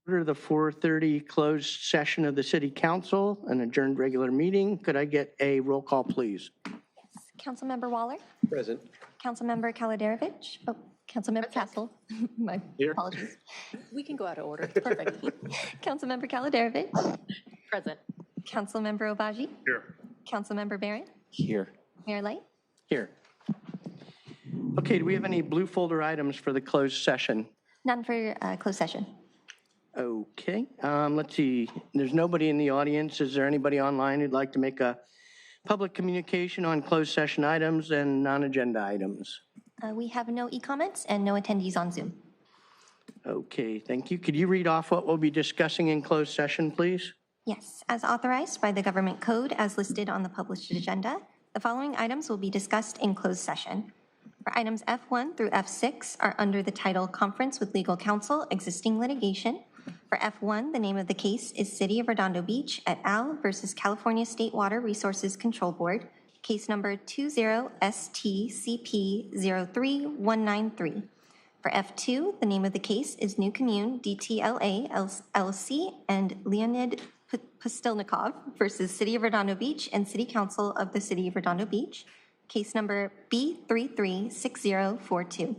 Order the 4:30 closed session of the City Council, an adjourned regular meeting. Could I get a roll call, please? Yes. Councilmember Waller. Present. Councilmember Kaladerovich. Oh, Councilmember Castle. My Here. apologies. We can go out of order. Perfect. Councilmember Kaladerovich. Present. Councilmember Obaji. Here. Councilmember Barron. Here. Mayor Light. Here. Okay, do we have any blue folder items for the closed session? None for closed session. Okay, let's see. There's nobody in the audience. Is there anybody online who'd like to make a public communication on closed session items and non-agenda items? We have no e-comments and no attendees on Zoom. Okay, thank you. Could you read off what we'll be discussing in closed session, please? Yes, as authorized by the government code as listed on the published agenda, the following items will be discussed in closed session. For items F1 through F6 are under the title Conference with Legal Counsel, Existing Litigation. For F1, the name of the case is City of Redondo Beach et al. Versus California State Water Resources Control Board, case number 20-STCP-03193. For F2, the name of the case is New Commune DTLA LLC and Leonid Pustelnikov versus City of Redondo Beach and City Council of the City of Redondo Beach, case number B336042.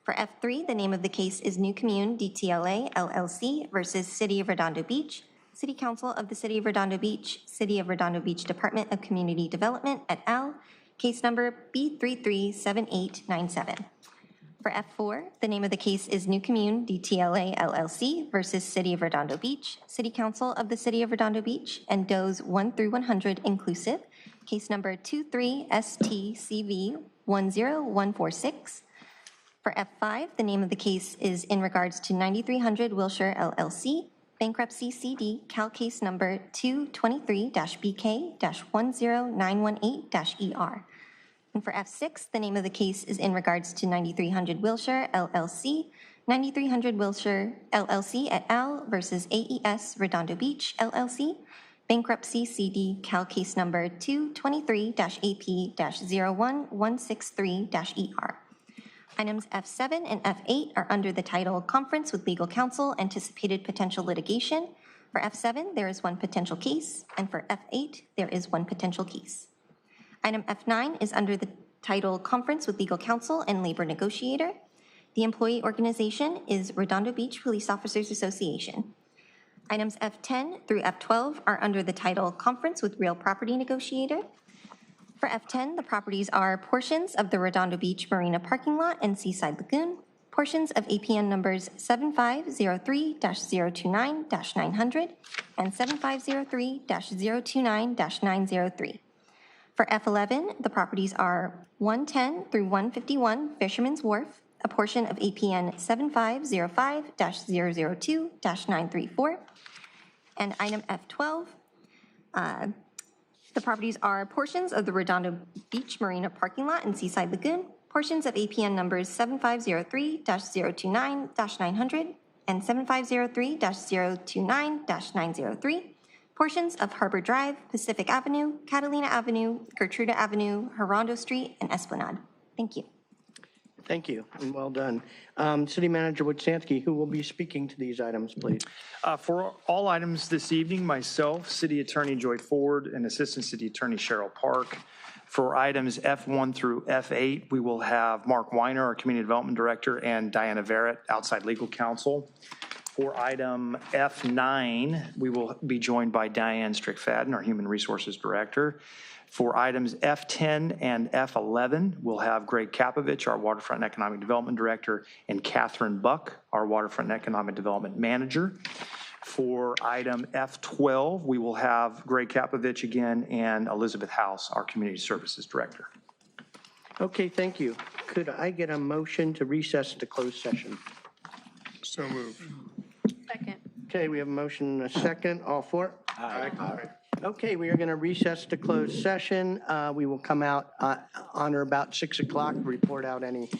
For F3, the name of the case is New Commune DTLA LLC versus City of Redondo Beach, City Council of the City of Redondo Beach, City of Redondo Beach Department of Community Development et al., case number B337897. For F4, the name of the case is New Commune DTLA LLC versus City of Redondo Beach, City Council of the City of Redondo Beach, and DOEs 1 through 100 inclusive, case number 23-STCV-10146. For F5, the name of the case is in regards to 9300 Wilshire LLC, bankruptcy CD, cal case number 223-BK-10918-ER. And for F6, the name of the case is in regards to 9300 Wilshire LLC, 9300 Wilshire LLC et al. Versus AES Redondo Beach LLC, bankruptcy CD, cal case number 223-AP-01163-ER. Items F7 and F8 are under the title Conference with Legal Counsel, Anticipated Potential Litigation. For F7, there is one potential case, and for F8, there is one potential case. Item F9 is under the title Conference with Legal Counsel and Labor Negotiator. The employee organization is Redondo Beach Police Officers Association. Items F10 through F12 are under the title Conference with Real Property Negotiator. For F10, the properties are portions of the Redondo Beach Marina parking lot and Seaside Lagoon, portions of APN numbers 7503-029-900 and 7503-029-903. For F11, the properties are 110 through 151 Fisherman's Wharf, a portion of APN 7505-002-934. And item F12, the properties are portions of the Redondo Beach Marina parking lot and Seaside Lagoon, portions of APN numbers 7503-029-900 and 7503-029-903, portions of Harbor Drive, Pacific Avenue, Catalina Avenue, Gertruda Avenue, Redondo Street, and Esplanade. Thank you. Thank you, and well done. City Manager Wojciechowski, who will be speaking to these items, please? For all items this evening, myself, City Attorney Joy Ford, and Assistant City Attorney Cheryl Park. For items F1 through F8, we will have Mark Weiner, our Community Development Director, and Diana Verrett, outside legal counsel. For item F9, we will be joined by Diane Strickfadden, our Human Resources Director. For items F10 and F11, we'll have Greg Kapovich, our Waterfront and Economic Development Director, and Catherine Buck, our Waterfront and Economic Development Manager. For item F12, we will have Greg Kapovich again and Elizabeth House, our Community Services Director. Okay, thank you. Could I get a motion to recess to closed session? So moved. Second. Okay, we have a motion and a second. All for? Aye. Okay, we are going to recess to closed session. We will come out on or about 6 o'clock, report out any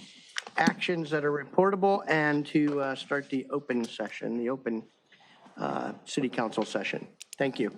actions that are reportable, and to start the open session, the open City Council session. Thank you.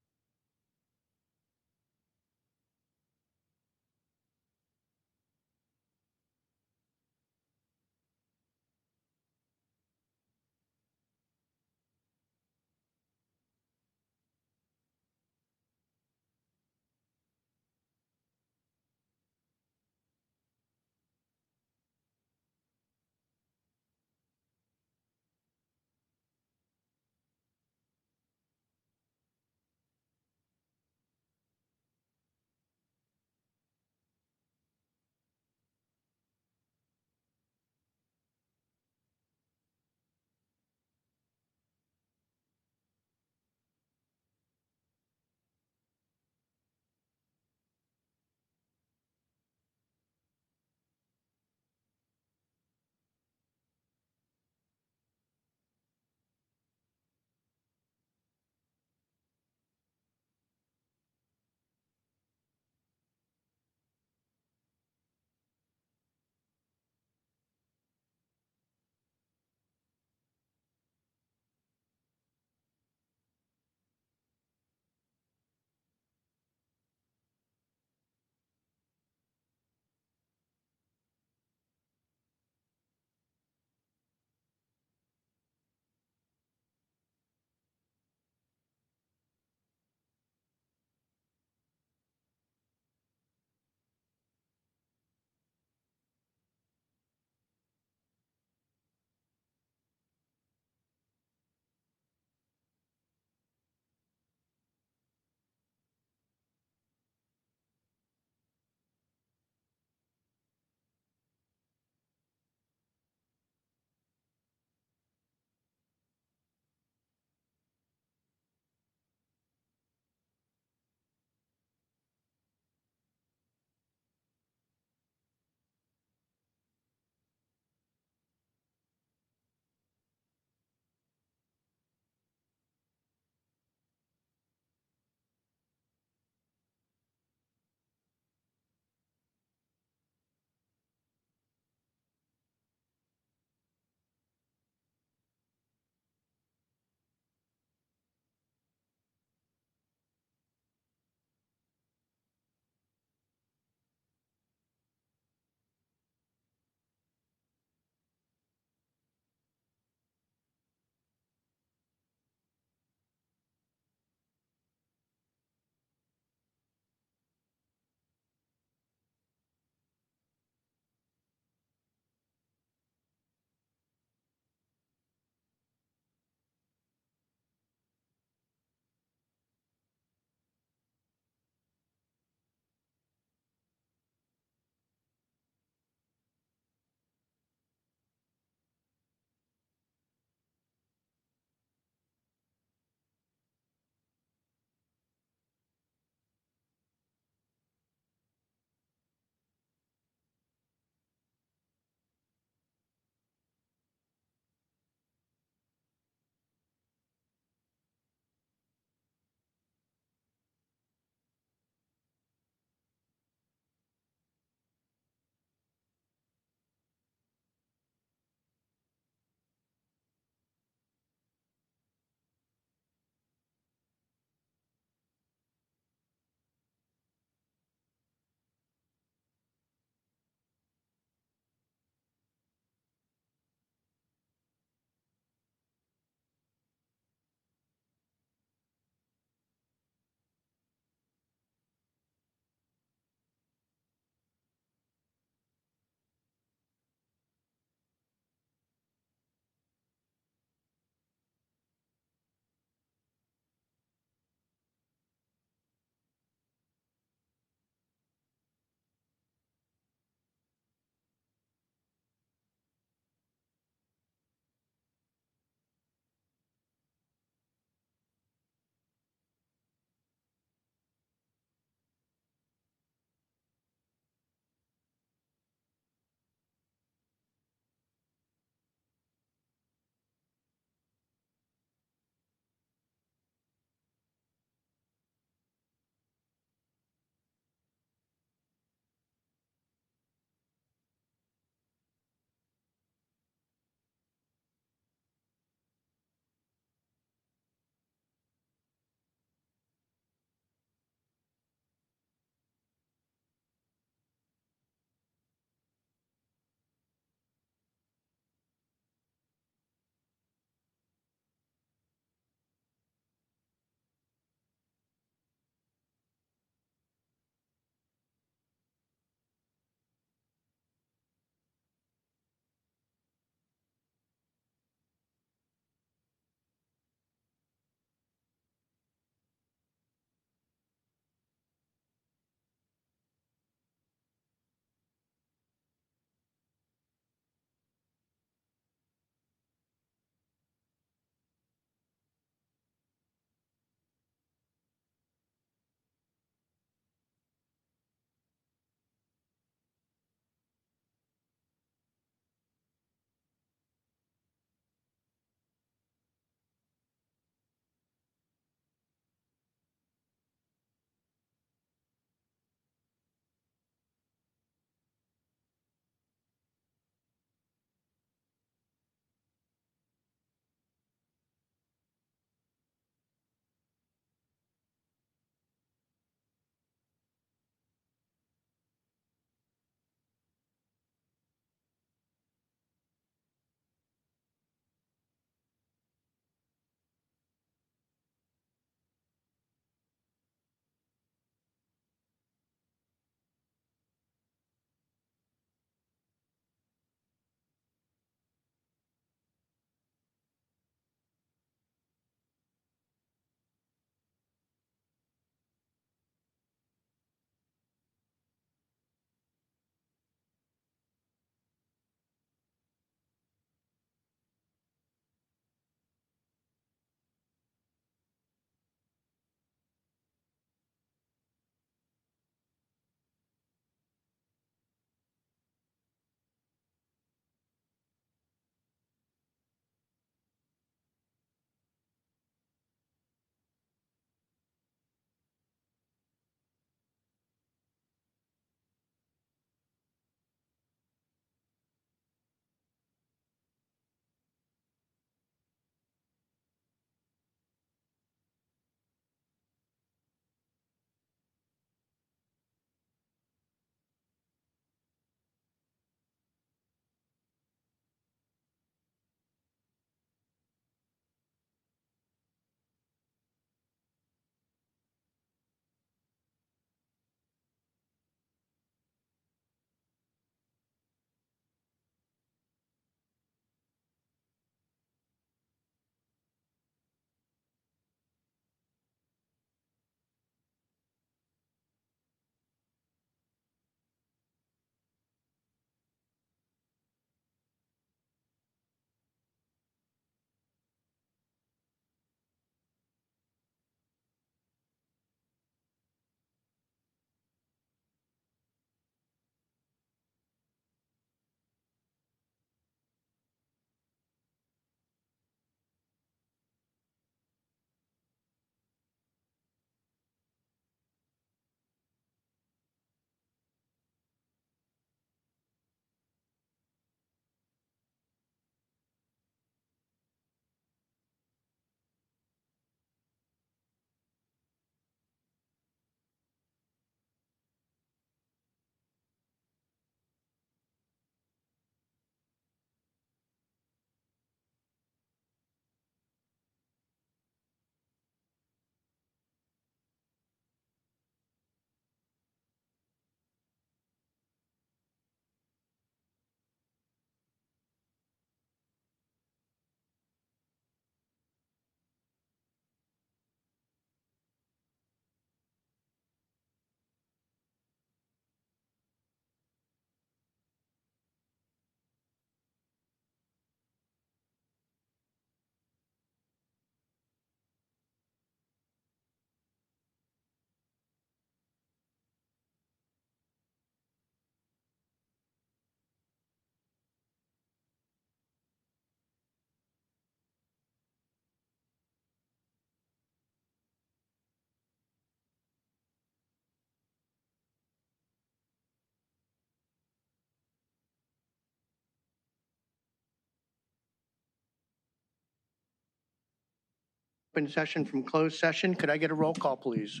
open session from closed session. Could I get a roll call, please?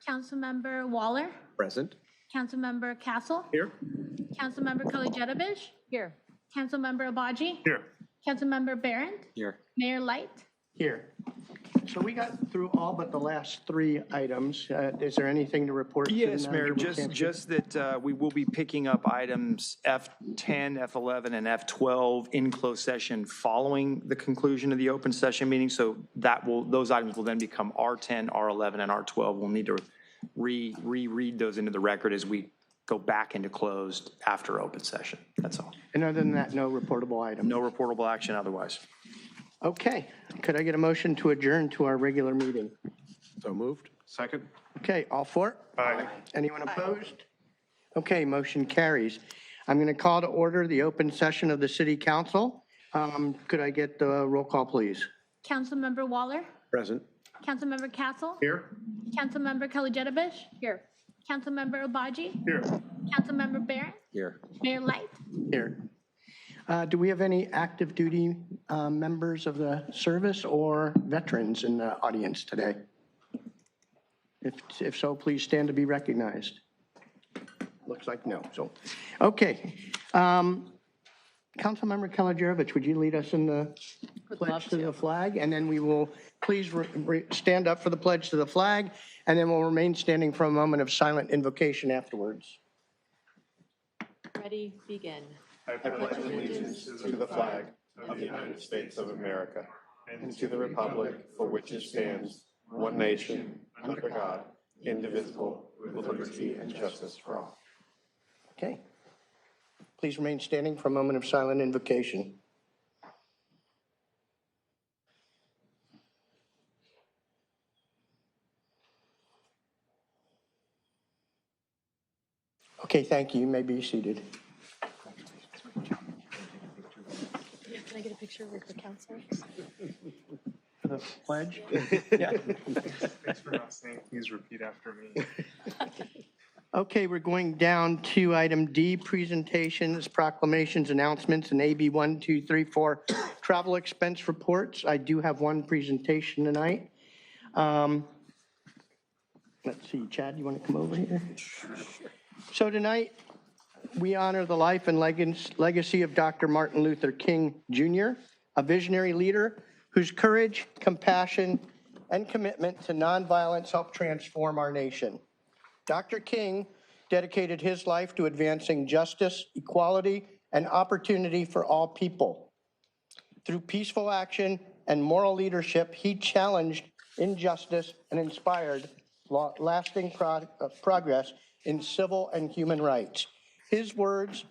Councilmember Waller, Present. Councilmember Castle, Here. Councilmember Kalijedovich, Here. Councilmember Abaji, Here. Councilmember Barron, Here. Mayor Light. Here. So we got through all but the last 3 items. Is there anything to report? to the Yes, Mayor, manager? We can't- just that we will be picking up items F10, F11, and F12 in closed session following the conclusion of the open session meeting. So those items will then become R10, R11, and R12. We'll need to reread those into the record as we go back into closed after open session. That's all. And other than that, no reportable item. No reportable action otherwise. Okay. Could I get a motion to adjourn to our regular meeting? So moved. Second. Okay, all for? Aye. Anyone opposed? Okay, motion carries. I'm going to call to order the open session of the city council. Could I get the roll call, please? Councilmember Waller, Present. Councilmember Castle, Here. Councilmember Kalijedovich, Here. Councilmember Abaji, Here. Councilmember Barron, Here. Mayor Light. Here. Do we have any active duty members of the service or veterans in the audience today? If so, please stand to be recognized. Looks like no, so, okay. Councilmember Kalijedovich, would you lead us in the pledge to the flag? And then we will please stand up for the pledge to the flag, and then we'll remain standing for a moment of silent invocation afterwards. Ready, begin. I pledge allegiance to the flag of the United States of America and to the republic for which it stands, one nation, under God, indivisible, with liberty and justice for all. Okay. Please remain standing for a moment of silent invocation. Okay, thank you. You may be seated. Can I get a picture with the council? For the pledge? Yeah. Thanks for not saying, please repeat after me. Okay, we're going down to item D, presentations, proclamations, announcements, and AB 1, 2, 3, 4, travel expense reports. I do have one presentation tonight. Let's see, Chad, you want to come over here? So tonight, we honor the life and legacy of Dr. Martin Luther King Jr., a visionary leader whose courage, compassion, and commitment to nonviolence helped transform our nation. Dr. King dedicated his life to advancing justice, equality, and opportunity for all people. Through peaceful action and moral leadership, he challenged injustice and inspired lasting progress in civil and human rights. His words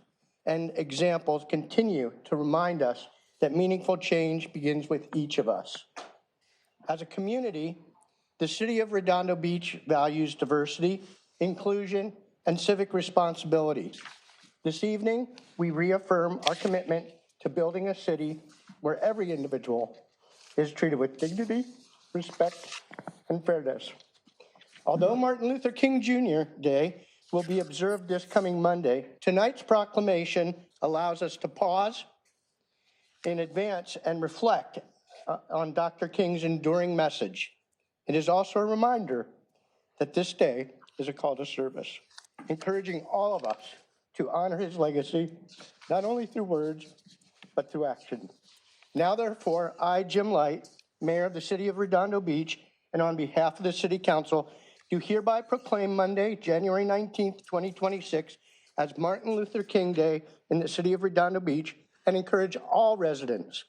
and examples continue to remind us that meaningful change begins with each of us. As a community, the city of Redondo Beach values diversity, inclusion, and civic responsibility. This evening, we reaffirm our commitment to building a city where every individual is treated with dignity, respect, and fairness. Although Martin Luther King Jr. Day will be observed this coming Monday, tonight's proclamation allows us to pause in advance and reflect on Dr. King's enduring message. It is also a reminder that this day is a call to service, encouraging all of us to honor his legacy, not only through words, but through action. Now, therefore, I, Jim Light, Mayor of the City of Redondo Beach, and on behalf of the City Council, do hereby proclaim Monday, January 19th, 2026, as Martin Luther King Day in the City of Redondo Beach, and encourage all residents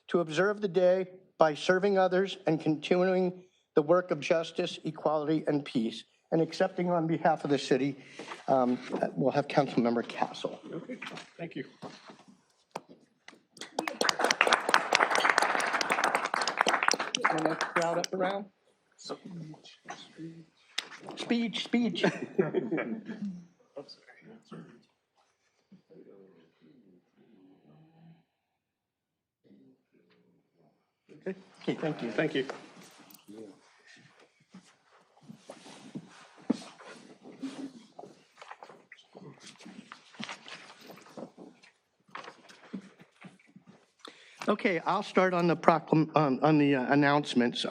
to observe the day by serving others and continuing the work of justice, equality, and peace. And accepting on behalf of the city, we'll have Councilmember Castle. Okay, thank you. And that crowd up around? Speech. Okay, thank you. Thank you. Okay, I'll start on the announcements.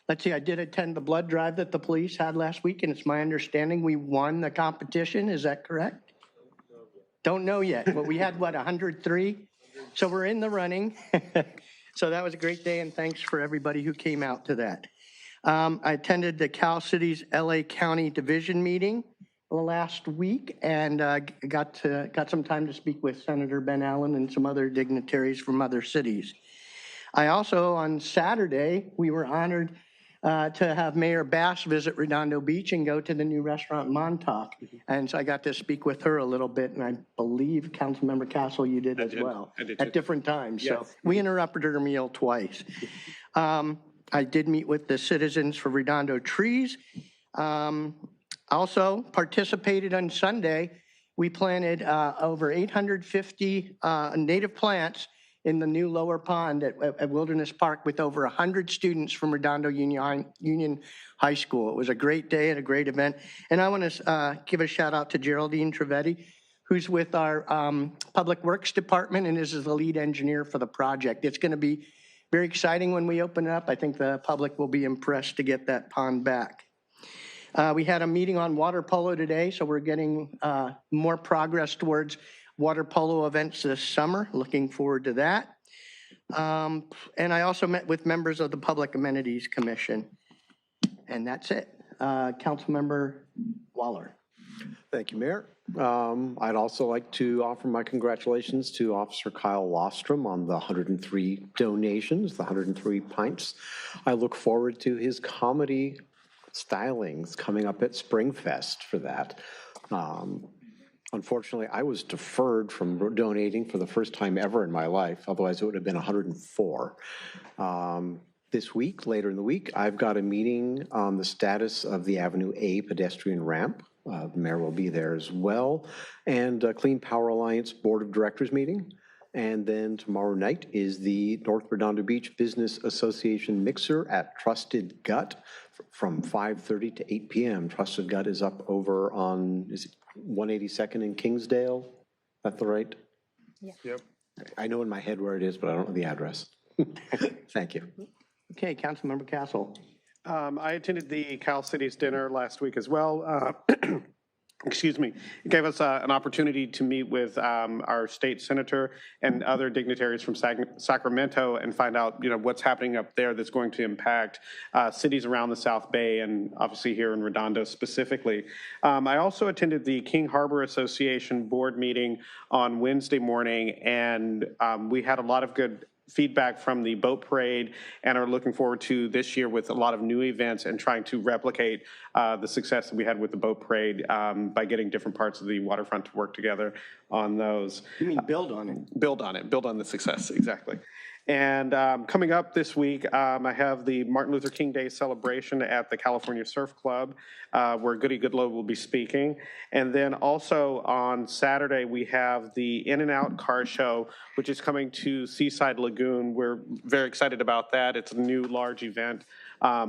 Let's see, I did attend the blood drive that the police had last week, and it's my understanding we won the competition. Is that correct? Don't know yet, but we had, 103? So we're in the running. So that was a great day, and thanks for everybody who came out to that. I attended the Cal City's LA County Division meeting last week, and got some time to speak with Senator Ben Allen and some other dignitaries from other cities. I also, on Saturday, we were honored to have Mayor Bass visit Redondo Beach and go to the new restaurant Montauk. And so I got to speak with her a little bit, and I believe Councilmember Castle, you did as well. I did at too. different times. So we interrupted her meal twice. I did meet with the citizens for Redondo Trees. Also participated on Sunday. We planted over 850 native plants in the new lower pond at Wilderness Park with over 100 students from Redondo Union High School. It was a great day and a great event. And I want to give a shout out to Geraldine Trevetti, who's with our Public Works Department and is the lead engineer for the project. It's going to be very exciting when we open it up. I think the public will be impressed to get that pond back. We had a meeting on water polo today, so we're getting more progress towards water polo events this summer. Looking forward to that. And I also met with members of the Public Amenities Commission. And that's it. Councilmember Waller. Thank you, Mayor. I'd also like to offer my congratulations to Officer Kyle Lostrom on the 103 donations, the 103 pints. I look forward to his comedy stylings coming up at Springfest for that. Unfortunately, I was deferred from donating for the first time ever in my life, otherwise it would have been 104. This week, later in the week, I've got a meeting on the status of the Avenue A pedestrian ramp. The mayor will be there as well, and a Clean Power Alliance Board of Directors meeting. And then tomorrow night is the North Redondo Beach Business Association mixer at Trusted Gut from 5:30 to 8 p.m. Trusted Gut is up over on, is it 182nd in Kingsdale? Is that the right? Yeah. Yep. I know in my head where it is, but I don't know the address. Thank you. Okay, Councilmember Castle. I attended the Cal Cities dinner last week as well. Excuse me. It gave us an opportunity to meet with our state senator and other dignitaries from Sacramento and find out, what's happening up there that's going to impact cities around the South Bay and obviously here in Redondo specifically. I also attended the King Harbor Association board meeting on Wednesday morning, and we had a lot of good feedback from the boat parade and are looking forward to this year with a lot of new events and trying to replicate the success that we had with the boat parade by getting different parts of the waterfront to work together on those. You mean build on it? Build on it, build on the success, exactly. And coming up this week, I have the Martin Luther King Day celebration at the California Surf Club, where Goody Goodlow will be speaking. And then also on Saturday, we have the In-N-Out Car Show, which is coming to Seaside Lagoon. We're very excited about that. It's a new large event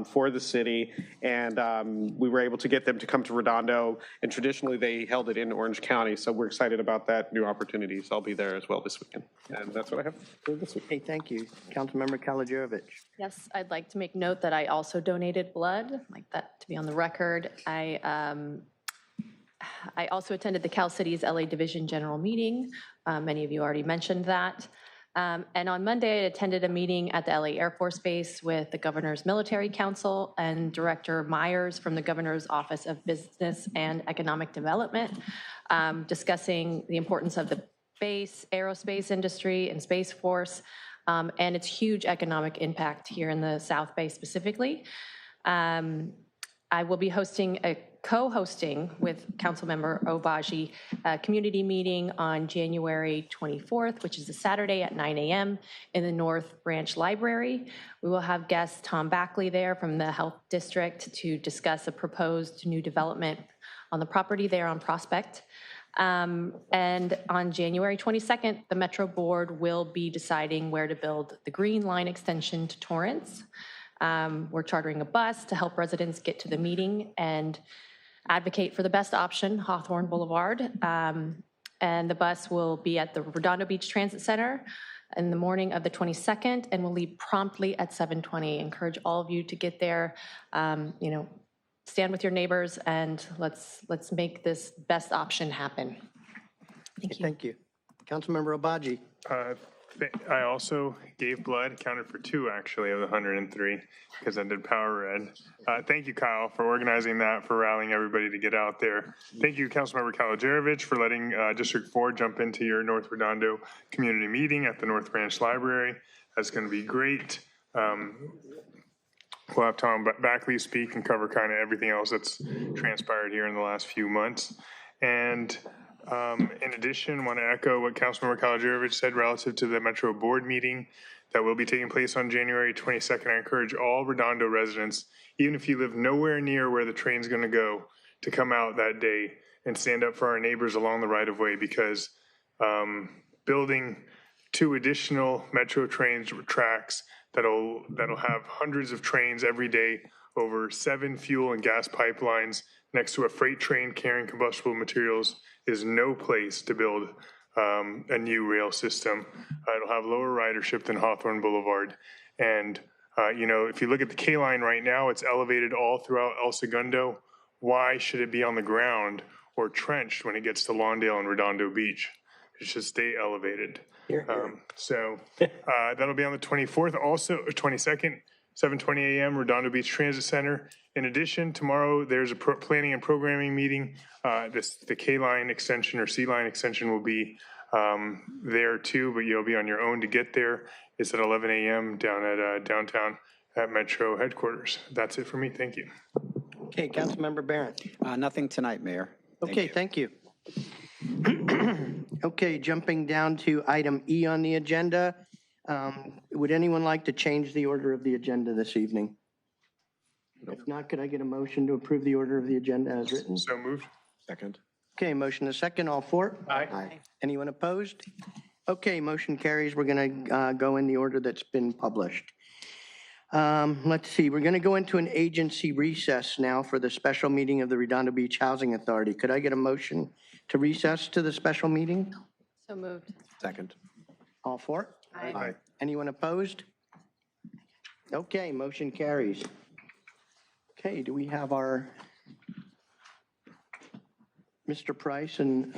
for the city, and we were able to get them to come to Redondo, and traditionally they held it in Orange County, so we're excited about that new opportunity. So I'll be there as well this weekend, and that's what I have for this week. Hey, thank you. Councilmember Kalajevic. Yes, I'd like to make note that I also donated blood. I'd like that to be on the record. I also attended the Cal Cities LA Division General Meeting. Many of you already mentioned that. And on Monday, I attended a meeting at the LA Air Force Base with the Governor's Military Council and Director Myers from the Governor's Office of Business and Economic Development, discussing the importance of the base, aerospace industry, and Space Force, and its huge economic impact here in the South Bay specifically. I will be co-hosting with Councilmember Obaji a community meeting on January 24th, which is a Saturday at 9 a.m. in the North Branch Library. We will have guest Tom Backley there from the Health District to discuss a proposed new development on the property there on Prospect. And on January 22nd, the Metro Board will be deciding where to build the Green Line extension to Torrance. We're chartering a bus to help residents get to the meeting and advocate for the best option, Hawthorne Boulevard. And the bus will be at the Redondo Beach Transit Center in the morning of the 22nd, and we'll leave promptly at 7:20. Encourage all of you to get there, stand with your neighbors, and let's make this best option happen. Thank you. Thank you. Councilmember Obaji. I also gave blood, counted for 2 actually of the 103 because I did Power Red. Thank you, Kyle, for organizing that, for rallying everybody to get out there. Thank you, Councilmember Kalajerovich, for letting District 4 jump into your North Redondo community meeting at the North Branch Library. That's going to be great. We'll have Tom Backley speak and cover kind of everything else that's transpired here in the last few months. And in addition, I want to echo what Councilmember Kalajerovich said relative to the Metro Board meeting that will be taking place on January 22nd. I encourage all Redondo residents, even if you live nowhere near where the train's going to go, to come out that day and stand up for our neighbors along the right-of-way, because building 2 additional Metro trains tracks that'll have hundreds of trains every day over 7 fuel and gas pipelines next to a freight train carrying combustible materials is no place to build a new rail system. It'll have lower ridership than Hawthorne Boulevard. And, if you look at the K line right now, it's elevated all throughout El Segundo. Why should it be on the ground or trenched when it gets to Lawndale and Redondo Beach? It should stay elevated. That'll be on the 24th, also 22nd, 7:20 a.m., Redondo Beach Transit Center. In addition, tomorrow there's a planning and programming meeting. The K-line extension or C-line extension will be there too, but you'll be on your own to get there. It's at 11 a.m. down at downtown at Metro headquarters. That's it for me. Thank you. Okay, Councilmember Barron. Nothing tonight, Mayor. Okay, thank you. Okay, jumping down to item E on the agenda. Would anyone like to change the order of the agenda this evening? If not, could I get a motion to approve the order of the agenda as written? So moved. Second. Okay, motion a second, all for? Aye. Anyone opposed? Okay, motion carries. We're going to go in the order that's been published. Let's see, we're going to go into an agency recess now for the special meeting of the Redondo Beach Housing Authority. Could I get a motion to recess to the special meeting? So moved. Second. All for? Aye. Anyone opposed? Okay, motion carries. Okay, do we have our Mr. Price and,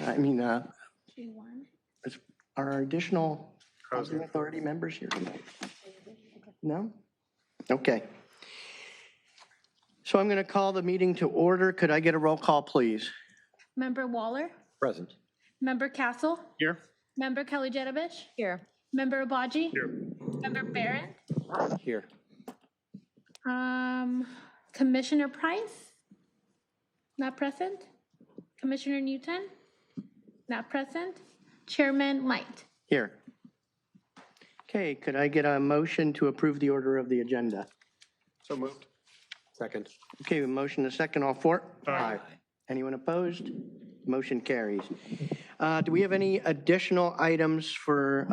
our additional Housing Authority members here tonight? No? Okay. So I'm going to call the meeting to order. Could I get a roll call, please? Member Waller, Present. Member Castle, Here. Member Kalajetovich, Here. Member Obaji, Here. Member Barron, Here. Commissioner Price, not present. Commissioner Newton, not present. Chairman Light. Here. Okay, could I get a motion to approve the order of the agenda? So moved. Second. Okay, a motion, a second, all for? Aye. Anyone opposed? Motion carries. Do we have any additional items for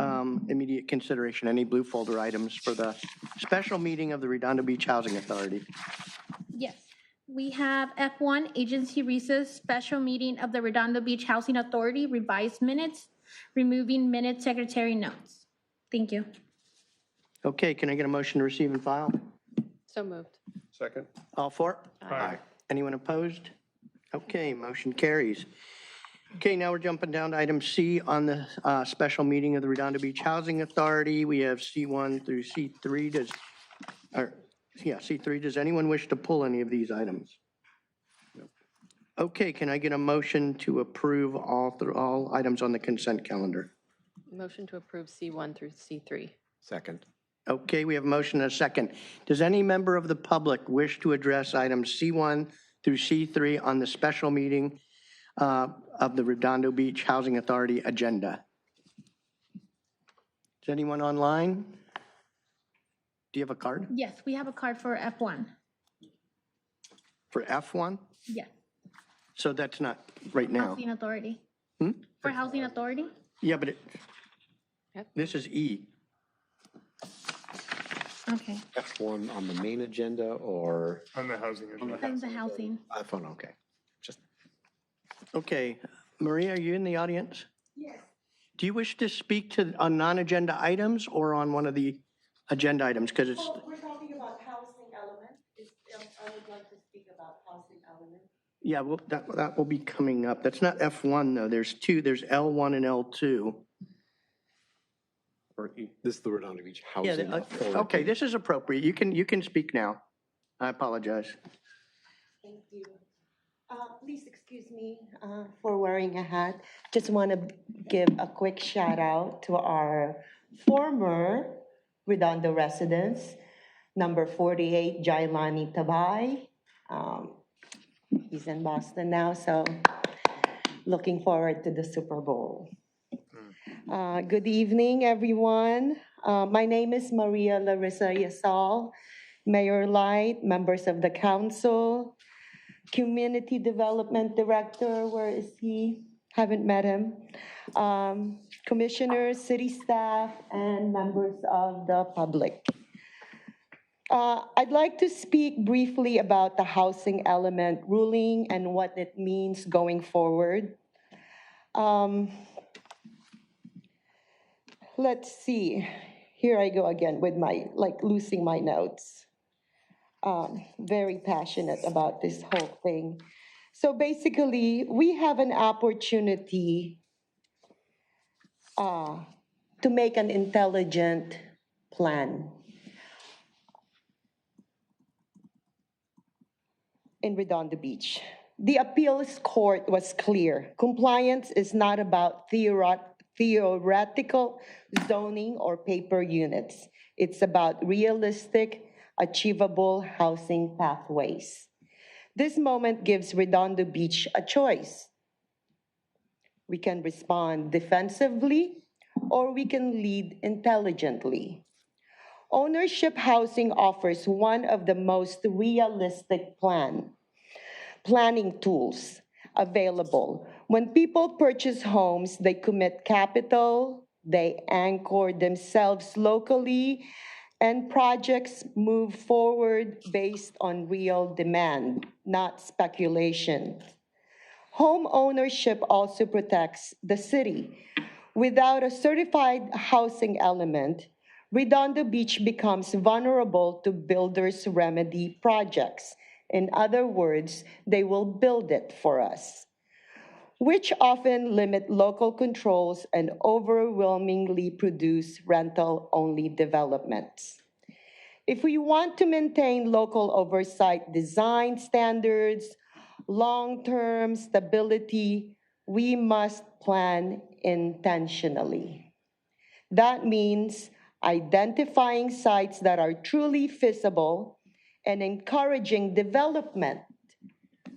immediate consideration? Any blue folder items for the special meeting of the Redondo Beach Housing Authority? Yes. We have F1, Agency Recess, Special Meeting of the Redondo Beach Housing Authority, revised minutes, removing minute secretary notes. Thank you. Okay, can I get a motion to receive and file? So moved. Second. All for? Aye. Anyone opposed? Okay, motion carries. Okay, now we're jumping down to item C on the special meeting of the Redondo Beach Housing Authority. We have C1 through C3. C3. Does anyone wish to pull any of these items? Okay, can I get a motion to approve all items on the consent calendar? Motion to approve C1 through C3. Second. Okay, we have a motion and a second. Does any member of the public wish to address items C1 through C3 on the special meeting of the Redondo Beach Housing Authority agenda? Is anyone online? Do you have a card Yes, we have a card for F1. for F1? Yes, So that's not right now. Housing Authority. Hmm? For Housing Authority? Yeah, but Yep. this is E. Okay, F1 on the main agenda or On the housing agenda. that's the housing. F1, okay. Just Okay, Maria, are you in the audience? Yes. Do you wish to speak to, on non-agenda items or on one of the agenda items? Because it's, We're talking about housing element. I would like to speak about housing element. yeah, well, that will be coming up. That's not F1 though. There's two, there's L1 and L2. This is the Redondo Beach Yeah, Housing Authority. okay, this is appropriate. You can speak now. I apologize. Thank you. Please excuse me for wearing a hat. Just want to give a quick shout out to our former Redondo residents, number 48, Jailani Tabay. He's in Boston now, so looking forward to the Super Bowl. Good evening, everyone. My name is Maria Larissa Yasal, Mayor Light, members of the council, Community Development Director, where is he? Haven't met him. Commissioners, city staff, and members of the public. I'd like to speak briefly about the housing element ruling and what it means going forward. Let's see. Here I go again with my, losing my notes. Very passionate about this whole thing. So basically, we have an opportunity to make an intelligent plan in Redondo Beach. The appeals court was clear. Compliance is not about theoretical zoning or paper units. It's about realistic, achievable housing pathways. This moment gives Redondo Beach a choice. We can respond defensively or we can lead intelligently. Ownership housing offers one of the most realistic planning tools available. When people purchase homes, they commit capital, they anchor themselves locally, and projects move forward based on real demand, not speculation. Home ownership also protects the city. Without a certified housing element, Redondo Beach becomes vulnerable to builders' remedy projects. In other words, they will build it for us, which often limit local controls and overwhelmingly produce rental-only developments. If we want to maintain local oversight design standards, long-term stability, we must plan intentionally. That means identifying sites that are truly feasible and encouraging development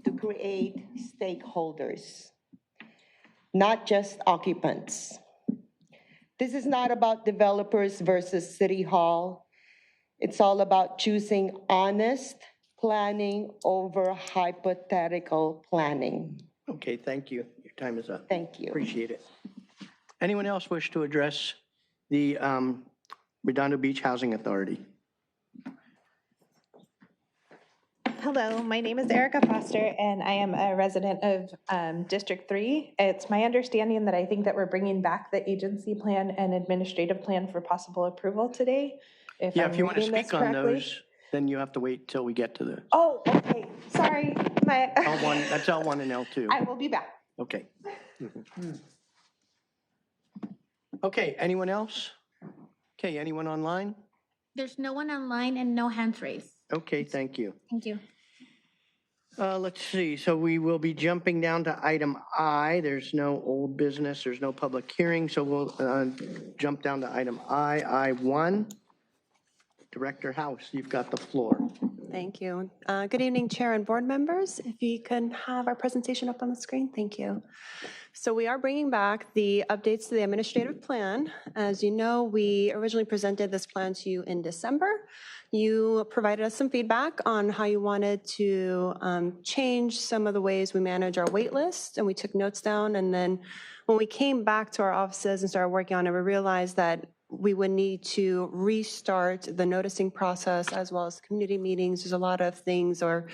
to create stakeholders, not just occupants. This is not about developers versus City Hall. It's all about choosing honest planning over hypothetical planning. Okay, thank you. Your time is up. Thank you. Appreciate it. Anyone else wish to address the Redondo Beach Housing Authority? Hello, my name is Erica Foster, and I am a resident of District 3. It's my understanding that I think that we're bringing back the agency plan and administrative plan for possible approval today. Yeah, if you want to reading this speak on correctly. those, then you have to wait till we get to the Oh, okay, sorry. L1, that's L1 and L2. I will be back. Okay. Okay, anyone else? Okay, anyone online? There's no one online and no hands raised. Okay, thank you. Thank you. Let's see, so we will be jumping down to item I. There's no old business, there's no public hearing, so we'll jump down to item I1. Director House, you've got the floor. Thank you. Good evening, Chair and board members. If you can have our presentation up on the screen, thank you. So we are bringing back the updates to the administrative plan. As you know, we originally presented this plan to you in December. You provided us some feedback on how you wanted to change some of the ways we manage our wait list, and we took notes down. And then when we came back to our offices and started working on it, we realized that we would need to restart the noticing process as well as community meetings. There's a lot of things or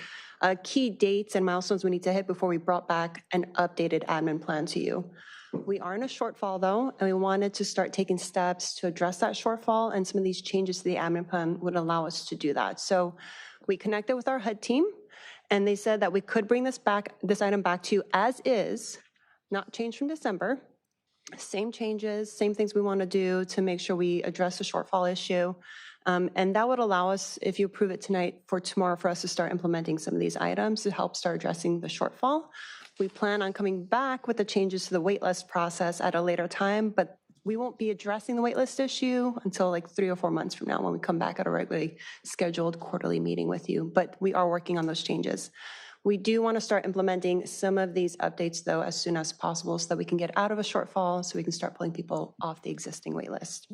key dates and milestones we need to hit before we brought back an updated admin plan to you. We are in a shortfall, though, and we wanted to start taking steps to address that shortfall, and some of these changes to the admin plan would allow us to do that. So we connected with our HUD team, and they said that we could bring this item back to you as is, not change from December. Same changes, same things we want to do to make sure we address the shortfall issue. And that would allow us, if you approve it tonight, for tomorrow for us to start implementing some of these items to help start addressing the shortfall. We plan on coming back with the changes to the waitlist process at a later time, but we won't be addressing the waitlist issue until like 3 or 4 months from now when we come back at a regularly scheduled quarterly meeting with you. But we are working on those changes. We do want to start implementing some of these updates, though, as soon as possible so that we can get out of a shortfall, so we can start pulling people off the existing wait list.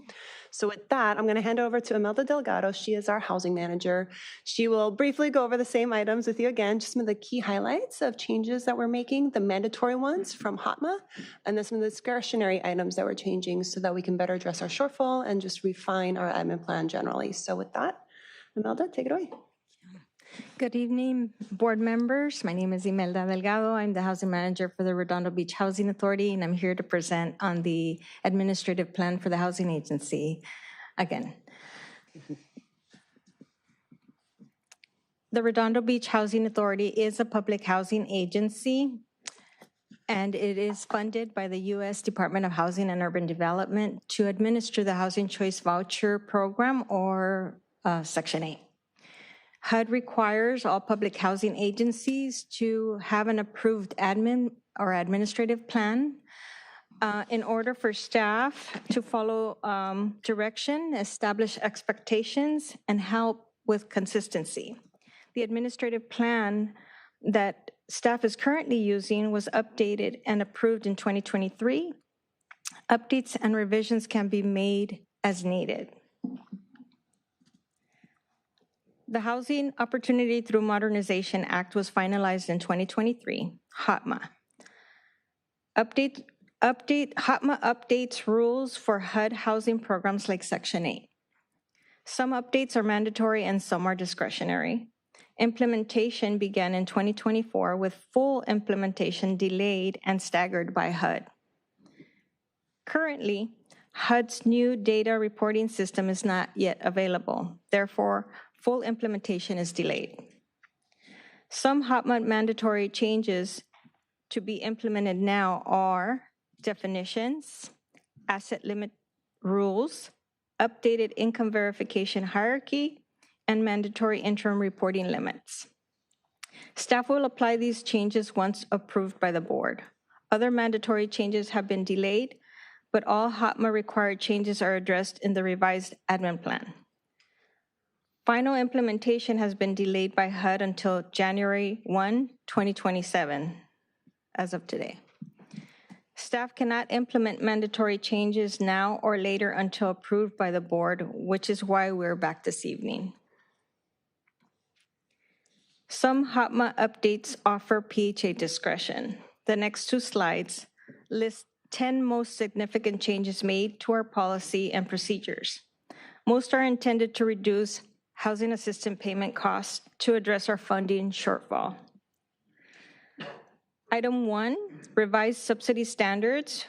So with that, I'm going to hand over to Imelda Delgado. She is our housing manager. She will briefly go over the same items with you again, just some of the key highlights of changes that we're making, the mandatory ones from HOTMA, and then some of the discretionary items that we're changing so that we can better address our shortfall and just refine our admin plan generally. So with that, Imelda, take it away. Good evening, board members. My name is Imelda Delgado. I'm the housing manager for the Redondo Beach Housing Authority, and I'm here to present on the administrative plan for the housing agency again. The Redondo Beach Housing Authority is a public housing agency, and it is funded by the U.S. Department of Housing and Urban Development to administer the Housing Choice Voucher Program, or Section 8. HUD requires all public housing agencies to have an approved admin or administrative plan in order for staff to follow direction, establish expectations, and help with consistency. The administrative plan that staff is currently using was updated and approved in 2023. Updates and revisions can be made as needed. The Housing Opportunity Through Modernization Act was finalized in 2023, HOTMA. HOTMA updates rules for HUD housing programs like Section 8. Some updates are mandatory and some are discretionary. Implementation began in 2024 with full implementation delayed and staggered by HUD. Currently, HUD's new data reporting system is not yet available. Therefore, full implementation is delayed. Some HOTMA mandatory changes to be implemented now are definitions, asset limit rules, updated income verification hierarchy, and mandatory interim reporting limits. Staff will apply these changes once approved by the board. Other mandatory changes have been delayed, but all HOTMA required changes are addressed in the revised admin plan. Final implementation has been delayed by HUD until January 1, 2027, as of today. Staff cannot implement mandatory changes now or later until approved by the board, which is why we're back this evening. Some HOTMA updates offer PHA discretion. The next 2 slides list 10 most significant changes made to our policy and procedures. Most are intended to reduce housing assistance payment costs to address our funding shortfall. Item 1, revised subsidy standards.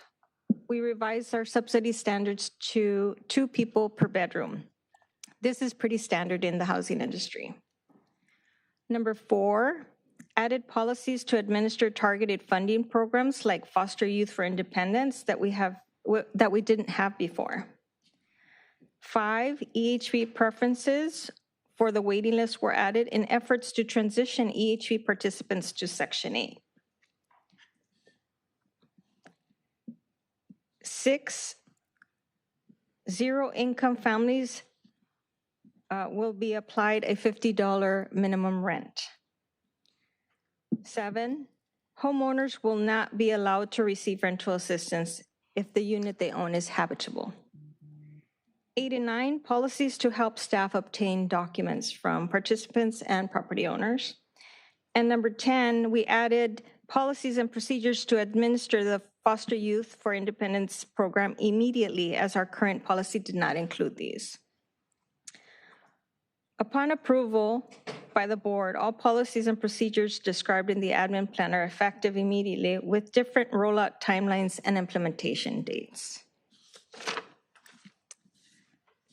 We revised our subsidy standards to 2 people per bedroom. This is pretty standard in the housing industry. Number 4, added policies to administer targeted funding programs like Foster Youth for Independence that we didn't have before. 5, EHV preferences for the waiting list were added in efforts to transition EHV participants to Section 8. 6, zero-income families will be applied a $50 minimum rent. 7, homeowners will not be allowed to receive rental assistance if the unit they own is habitable. 8 and 9, policies to help staff obtain documents from participants and property owners. And number 10, we added policies and procedures to administer the Foster Youth for Independence program immediately, as our current policy did not include these. Upon approval by the board, all policies and procedures described in the admin plan are effective immediately with different rollout timelines and implementation dates.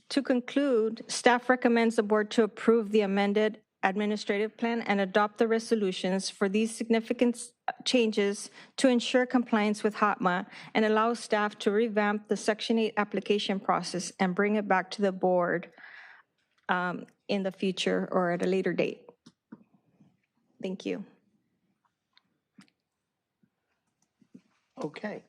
To conclude, staff recommends the board to approve the amended administrative plan and adopt the resolutions for these significant changes to ensure compliance with HOTMA and allow staff to revamp the Section 8 application process and bring it back to the board in the future or at a later date. Thank you. Okay.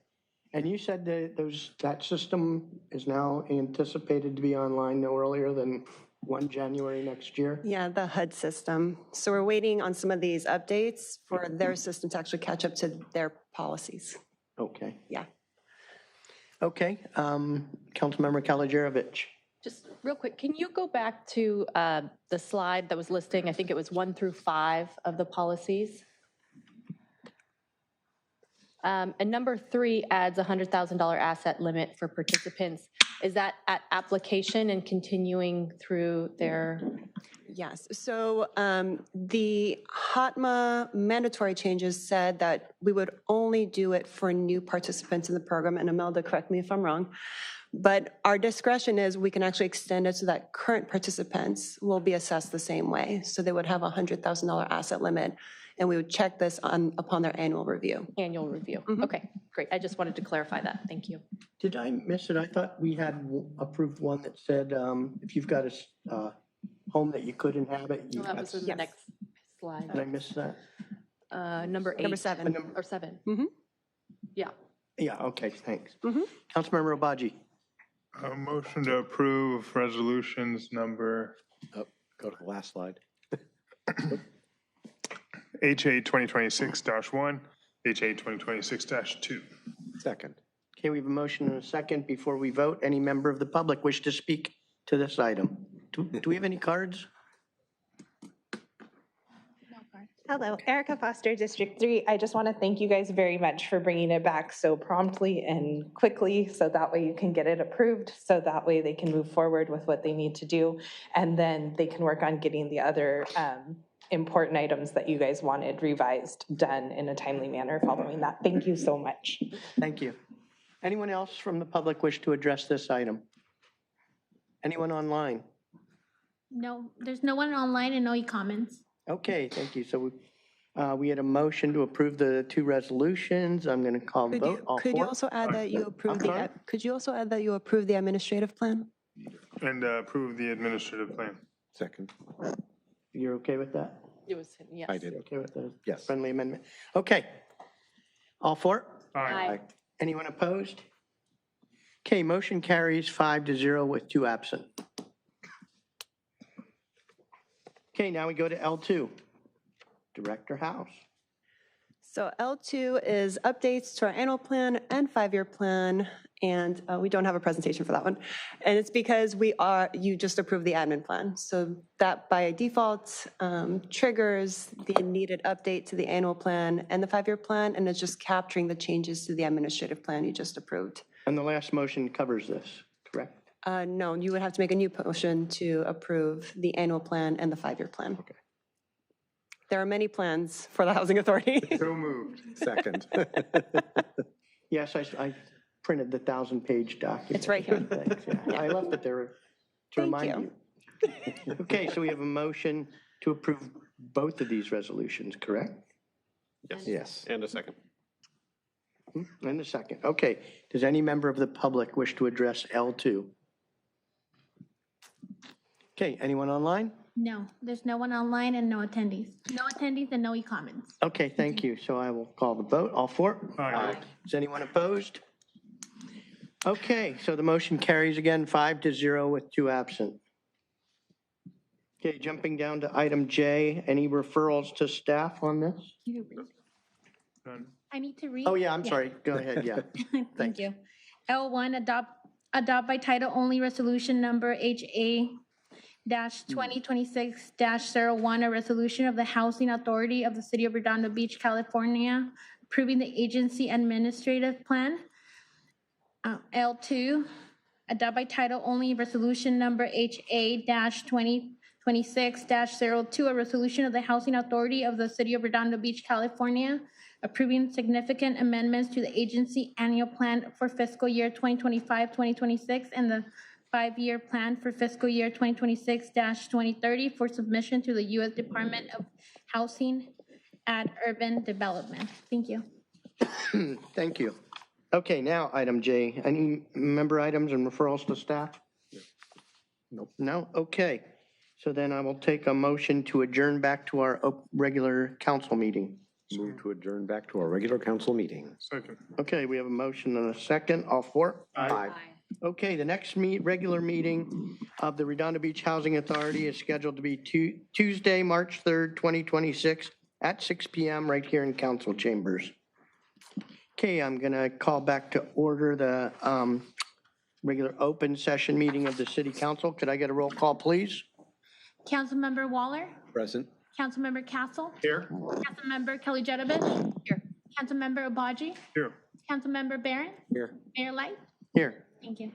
And you said that that system is now anticipated to be online no earlier than 1 January next year? Yeah, the HUD system. So we're waiting on some of these updates for their system to actually catch up to their policies. Okay. Yeah. Okay. Councilmember Kalajerovich. Just real quick, can you go back to the slide that was listing, I think it was 1 through 5 of the policies? And number 3 adds a $100,000 asset limit for participants. Is that at application and continuing through their? Yes. So the HOTMA mandatory changes said that we would only do it for new participants in the program. And Imelda, correct me if I'm wrong. But our discretion is we can actually extend it so that current participants will be assessed the same way. So they would have a $100,000 asset limit, and we would check this upon their annual review. Annual review. Okay, great. I just wanted to clarify that. Thank you. Did I miss it? I thought we had approved one that said if you've got a home that you could inhabit. Well, that was in the next slide. Did I miss that? Number 8. Number 7. Or 7. Yeah. Yeah, okay, thanks. Councilmember Obaji. Motion to approve resolutions number Go to the last slide. HA 2026-1, HA 2026-2. Second. Okay, we have a motion and a second. Before we vote, any member of the public wish to speak to this item? Do we have any cards? Hello, Erica Foster, District 3. I just want to thank you guys very much for bringing it back so promptly and quickly, so that way you can get it approved, so that way they can move forward with what they need to do, and then they can work on getting the other important items that you guys wanted revised done in a timely manner following that. Thank you so much. Thank you. Anyone else from the public wish to address this item? Anyone online? No, there's no one online and no e-comments. Okay, thank you. So we had a motion to approve the 2 resolutions. I'm going to call the vote. All Could you 4? also add that you approve I'm sorry? could you also add that you approve the administrative plan? And approve the administrative plan. Second. You're okay with that? It was, yes. I did. Okay with the Yes. friendly amendment? Okay. All 4? Aye. Anyone opposed? Okay, motion carries 5-0 with 2 absent. Okay, now we go to L2. Director House. So L2 is updates to our annual plan and 5-year plan, and we don't have a presentation for that one. And it's because you just approved the admin plan. So that by default triggers the needed update to the annual plan and the 5-year plan, and it's just capturing the changes to the administrative plan you just approved. And the last motion covers this, correct? No, you would have to make a new motion to approve the annual plan and the 5-year plan. Okay. There are many plans for the Housing Authority. So moved. Second. Yes, I printed the 1,000-page document. It's right here. Thanks, yeah. I left it there to Thank remind you. Okay, so we have a motion to approve both of these resolutions, correct? Yes. And a second. And a second. Okay, does any member of the public wish to address L2? Okay, anyone online? No, there's no one online and no attendees. No attendees and no e-comments. Okay, thank you. So I will call the vote. All 4? Aye. Is anyone opposed? Okay, so the motion carries again 5-0 with 2 absent. Okay, jumping down to item J, any referrals to staff on this? None. I need to read. Oh, yeah, I'm sorry. Go ahead, yeah. Thank you. L1, adopt by title only resolution number HA-2026-01, a resolution of the Housing Authority of the City of Redondo Beach, California, approving the agency administrative plan. L2, adopt by title only resolution number HA-2026 2026-02, a resolution of the Housing Authority of the City of Redondo Beach, California, approving significant amendments to the agency annual plan for fiscal year 2025-2026 and the 5-year plan for fiscal year 2026-2030 for submission to the U.S. Department of Housing and Urban Development. Thank you. Thank you. Okay, now item J. Any member items and referrals to staff? Nope. No? Okay. So then I will take a motion to adjourn back to our regular council meeting. Move to adjourn back to our regular council meeting. Second. Okay, we have a motion and a second. All for? Aye. Okay, the next regular meeting of the Redondo Beach Housing Authority is scheduled to be Tuesday, March 3rd, 2026 at 6 p.m. right here in council chambers. Okay, I'm going to call back to order the regular open session meeting of the city council. Could I get a roll call, please? Councilmember Waller? Present. Councilmember Castle? Here. Councilmember Kelly Jedovich? Here. Councilmember Obaji? Here. Councilmember Barron? Here. Mayor Light? Here. Thank you.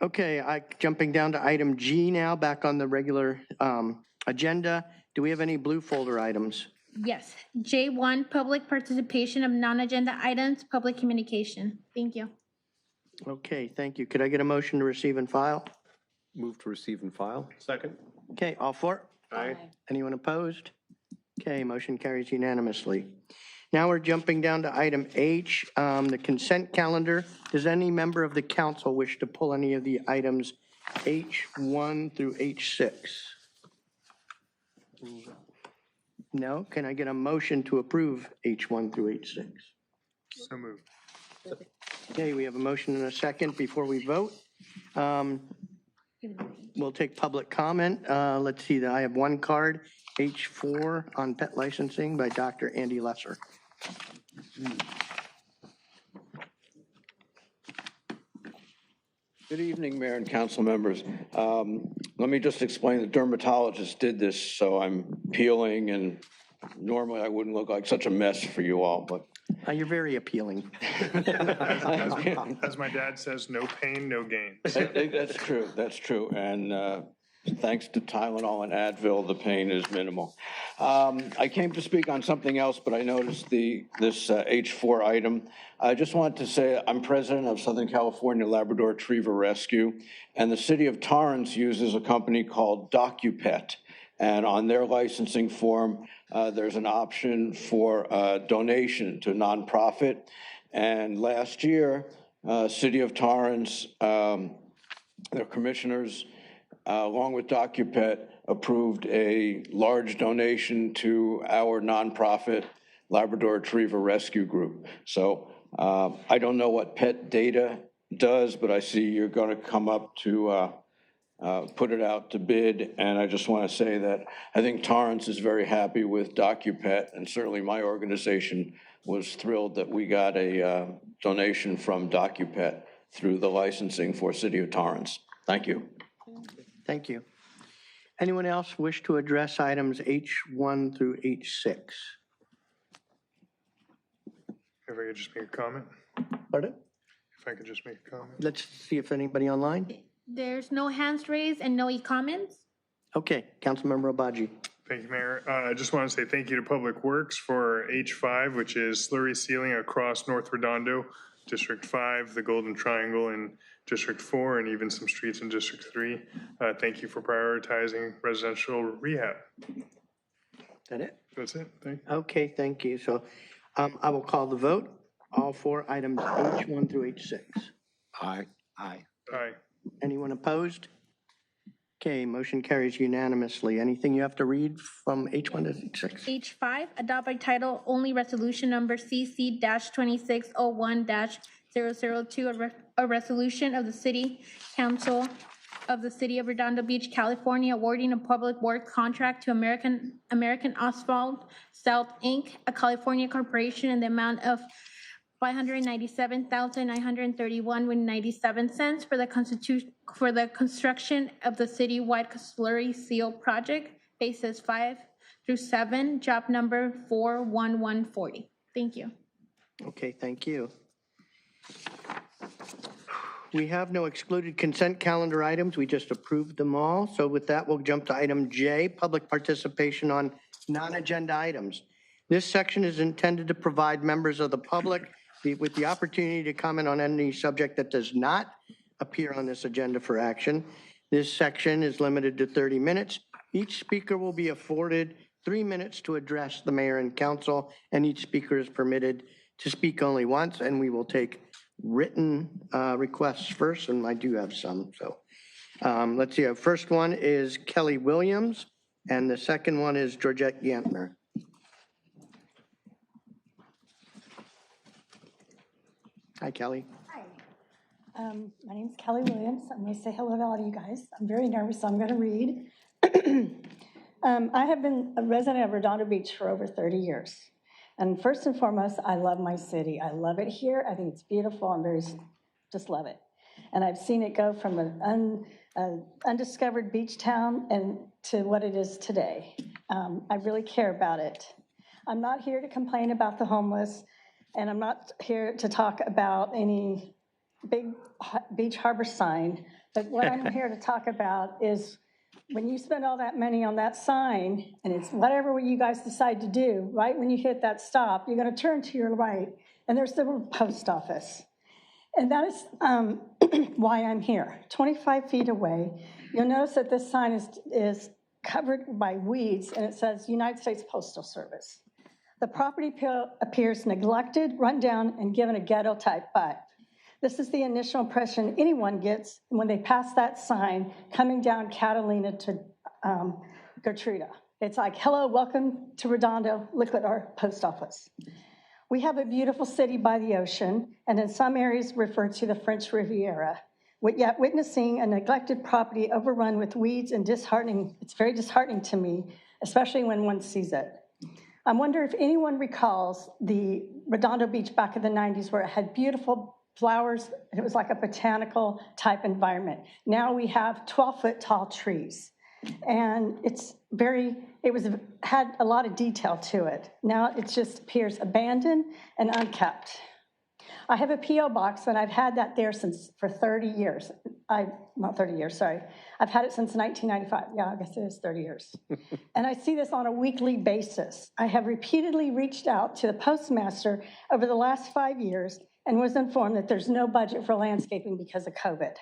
Okay, jumping down to item G now, back on the regular agenda. Do we have any blue folder items? Yes. J1, public participation of non-agenda items, public communication. Thank you. Okay, thank you. Could I get a motion to receive and file? Move to receive and file. Second. Okay, all for? Aye. Anyone opposed? Okay, motion carries unanimously. Now we're jumping down to item H, the consent calendar. Does any member of the council wish to pull any of the items H1 through H6? No? Can I get a motion to approve H1 through H6? So moved. Okay, we have a motion and a second before we vote. We'll take public comment. Let's see, I have one card, H4 on pet licensing by Dr. Andy Lesser. Good evening, Mayor and council members. Let me just explain, the dermatologist did this, so I'm peeling, and normally I wouldn't look like such a mess for you all, but. You're very appealing. As my dad says, no pain, no gain. That's true. And thanks to Tylenol and Advil, the pain is minimal. I came to speak on something else, but I noticed this H4 item. I just wanted to say I'm president of Southern California Labrador Retriever Rescue, and the city of Torrance uses a company called DocuPet. And on their licensing form, there's an option for donation to nonprofit. And last year, City of Torrance, their commissioners, along with DocuPet, approved a large donation to our nonprofit Labrador Retriever Rescue Group. So I don't know what pet data does, but I see you're going to come up to put it out to bid, and I just want to say that I think Torrance is very happy with DocuPet, and certainly my organization was thrilled that we got a donation from DocuPet through the licensing for City of Torrance. Thank you. Thank you. Anyone else wish to address items H1 through H6? If I could just make a comment? Pardon? If I could just make a comment? Let's see if anybody online. There's no hands raised and no e-comments. Okay, Councilmember Obaji. Thank you, Mayor. I just want to say thank you to Public Works for H5, which is slurry sealing across North Redondo, District 5, the Golden Triangle in District 4, and even some streets in District 3. Thank you for prioritizing residential rehab. Is that it? That's it. Thank you. Okay, thank you. So I will call the vote. All four items H1 through H6. Aye. Aye. Aye. Anyone opposed? Okay, motion carries unanimously. Anything you have to read from H1 to H6? H5, adopt by title only resolution number CC-2601-002, a resolution of the City Council of the City of Redondo Beach, California, awarding a public work contract to American Asphalt South, Inc., a California corporation, in the amount of $597,931.97 for the construction of the citywide slurry seal project, phases 5 through 7, job number 41140. Thank you. Okay, thank you. We have no excluded consent calendar items. We just approved them all. So with that, we'll jump to item J, public participation on non-agenda items. This section is intended to provide members of the public with the opportunity to comment on any subject that does not appear on this agenda for action. This section is limited to 30 minutes. Each speaker will be afforded 3 minutes to address the mayor and council, and each speaker is permitted to speak only once, and we will take written requests first, and I do have some. So let's see. Our first one is Kelly Williams, and the second one is Georgette Gantner. Hi, Kelly. Hi. My name's Kelly Williams. I'm going to say hello to all of you guys. I'm very nervous, so I'm going to read. I have been a resident of Redondo Beach for over 30 years. And first and foremost, I love my city. I love it here. I think it's beautiful. Just love it. And I've seen it go from an undiscovered beach town and to what it is today. I really care about it. I'm not here to complain about the homeless, and I'm not here to talk about any big beach harbor sign. But what I'm here to talk about is when you spend all that money on that sign, and it's whatever you guys decide to do, right when you hit that stop, you're going to turn to your right, and there's the post office. And that is why I'm here. 25 feet away, you'll notice that this sign is covered by weeds, and it says United States Postal Service. The property appears neglected, run down, and given a ghetto-type vibe. This is the initial impression anyone gets when they pass that sign coming down Catalina to Gertruda. It's like, hello, welcome to Redondo, look at our post office. We have a beautiful city by the ocean, and in some areas referred to the French Riviera, yet witnessing a neglected property overrun with weeds and disheartening, it's very disheartening to me, especially when one sees it. I wonder if anyone recalls the Redondo Beach back in the 90s where it had beautiful flowers. It was like a botanical type environment. Now we have 12-foot tall trees. And had a lot of detail to it. Now it just appears abandoned and unkept. I have a P.O. box, and I've had that there for 30 years. Not 30 years, sorry. I've had it since 1995. Yeah, I guess it is 30 years. And I see this on a weekly basis. I have repeatedly reached out to the postmaster over the last 5 years and was informed that there's no budget for landscaping because of COVID.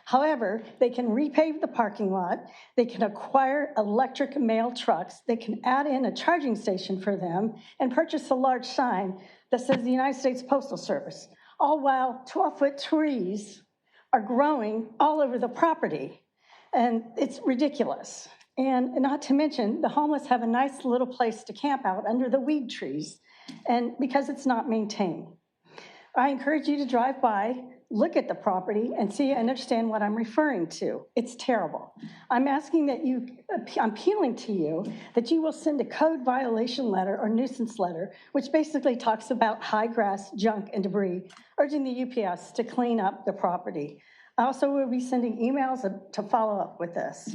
However, they can repave the parking lot, they can acquire electric mail trucks, they can add in a charging station for them, and purchase a large sign that says the United States Postal Service, all while 12-foot trees are growing all over the property. And it's ridiculous. And not to mention, the homeless have a nice little place to camp out under the weed trees, and because it's not maintained. I encourage you to drive by, look at the property, and see and understand what I'm referring to. It's terrible. I'm appealing to you that you will send a code violation letter or nuisance letter, which basically talks about high grass, junk, and debris, urging the UPS to clean up the property. I also will be sending emails to follow up with this.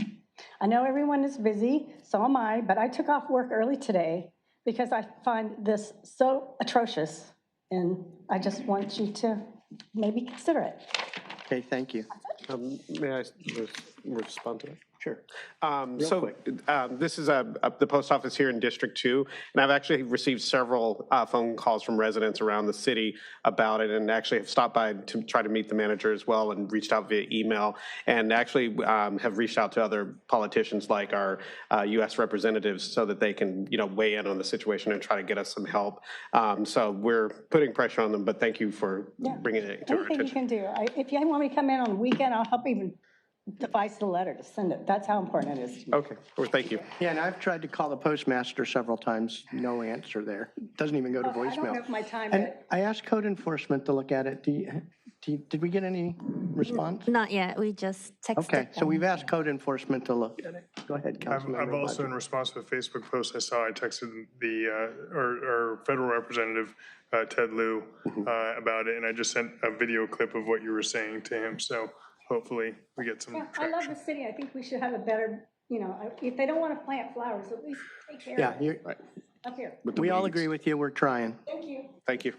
I know everyone is busy, so am I, but I took off work early today because I find this so atrocious, and I just want you to maybe consider it. Okay, thank you. May I respond to that? Sure. This is the post office here in District 2, and I've actually received several phone calls from residents around the city about it, and actually have stopped by to try to meet the manager as well, and reached out via email, and actually have reached out to other politicians like our U.S. representatives so that they can, weigh in on the situation and try to get us some help. So we're putting pressure on them, but thank you for bringing it to our attention. Anything you can do. If you want me to come in on the weekend, I'll help even devise the letter to send it. That's how important it is to me. Okay, well, thank you. Yeah, and I've tried to call the postmaster several times, no answer there. Doesn't even go to voicemail. I don't know if my time, And I asked code enforcement to look at it. Did we get any response? Not yet, we just texted Okay, so them. we've asked code enforcement to look at it. Go ahead, Councilmember. I've also, in response to a Facebook post I saw, I texted our federal representative, Ted Lieu, about it, and I just sent a video clip of what you were saying to him, so hopefully we get some I love the city. I think we should have a better, if they don't want to plant flowers, at least take care of it. Up here. We all agree with you. We're trying. Thank you. Thank you.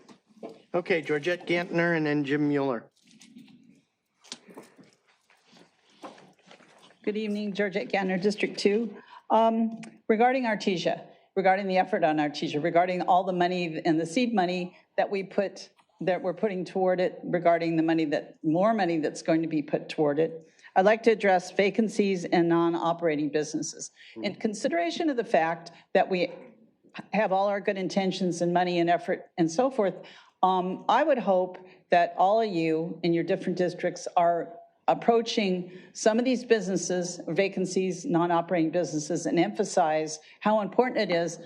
Okay, Georgette Gantner and then Jim Mueller. Good evening, Georgette Ganner, District 2. Regarding Artesia, regarding the effort on Artesia, regarding all the money and the seed money that we're putting toward it, regarding the money more money that's going to be put toward it, I'd like to address vacancies and non-operating businesses. In consideration of the fact that we have all our good intentions and money and effort and so forth, I would hope that all of you in your different districts are approaching some of these businesses, vacancies, non-operating businesses, and emphasize how important it is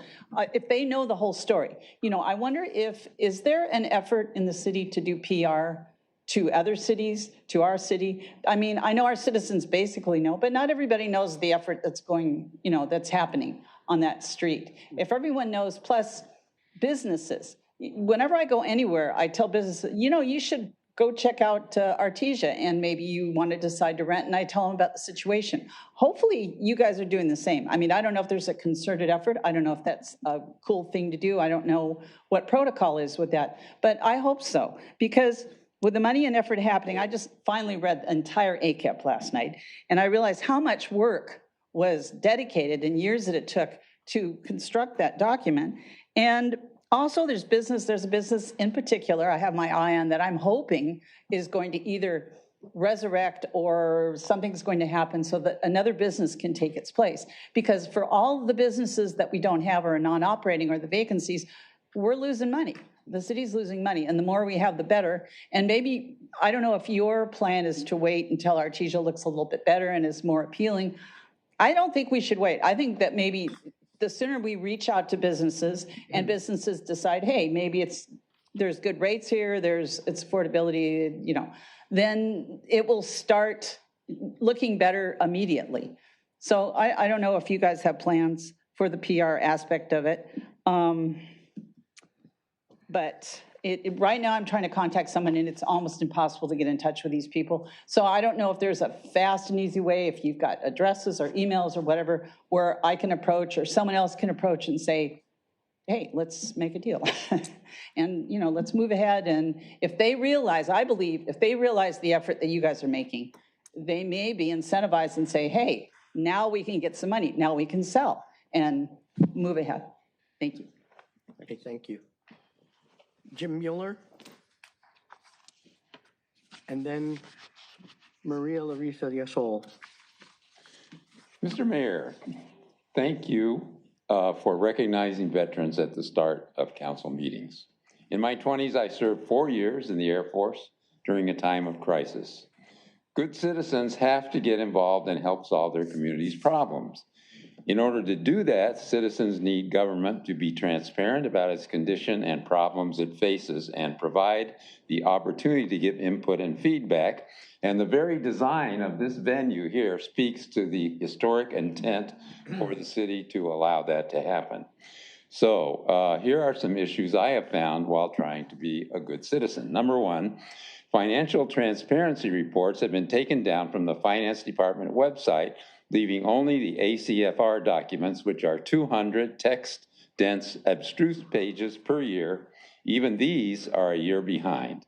if they know the whole story. You know, I wonder is there an effort in the city to do PR to other cities, to our city? I mean, I know our citizens basically know, but not everybody knows the effort that's going, you know, that's happening on that street. If everyone knows, plus businesses, whenever I go anywhere, I tell businesses, you know, you should go check out Artesia, and maybe you want to decide to rent, and I tell them about the situation. Hopefully you guys are doing the same. I mean, I don't know if there's a concerted effort. I don't know if that's a cool thing to do. I don't know what protocol is with that, but I hope so, because with the money and effort happening, I just finally read the entire ACAP last night, and I realized how much work was dedicated and years that it took to construct that document. And also, there's a business in particular I have my eye on that I'm hoping is going to either resurrect or something's going to happen so that another business can take its place. Because for all the businesses that we don't have or are non-operating or the vacancies, we're losing money. The city's losing money, and the more we have, the better. And maybe, I don't know if your plan is to wait until Artesia looks a little bit better and is more appealing. I don't think we should wait. I think that maybe the sooner we reach out to businesses and businesses decide, hey, maybe there's good rates here, it's affordability, you know, then it will start looking better immediately. So I don't know if you guys have plans for the PR aspect of it. But right now I'm trying to contact someone and it's almost impossible to get in touch with these people. So I don't know if there's a fast and easy way, if you've got addresses or emails or whatever, where I can approach or someone else can approach and say, hey, let's make a deal. And, you know, let's move ahead. And if they realize, I believe, if they realize the effort that you guys are making, they may be incentivized and say, hey, now we can get some money. Now we can sell and move ahead. Thank you. Okay, thank you. Jim Mueller. And then Maria Larissa Yasol. Mr. Mayor, thank you for recognizing veterans at the start of council meetings. In my 20s, I served 4 years in the Air Force during a time of crisis. Good citizens have to get involved and help solve their community's problems. In order to do that, citizens need government to be transparent about its condition and problems it faces and provide the opportunity to give input and feedback. And the very design of this venue here speaks to the historic intent for the city to allow that to happen. So here are some issues I have found while trying to be a good citizen. Number one, financial transparency reports have been taken down from the Finance Department website, leaving only the ACFR documents, which are 200 text-dense, abstruse pages per year. Even these are a year behind.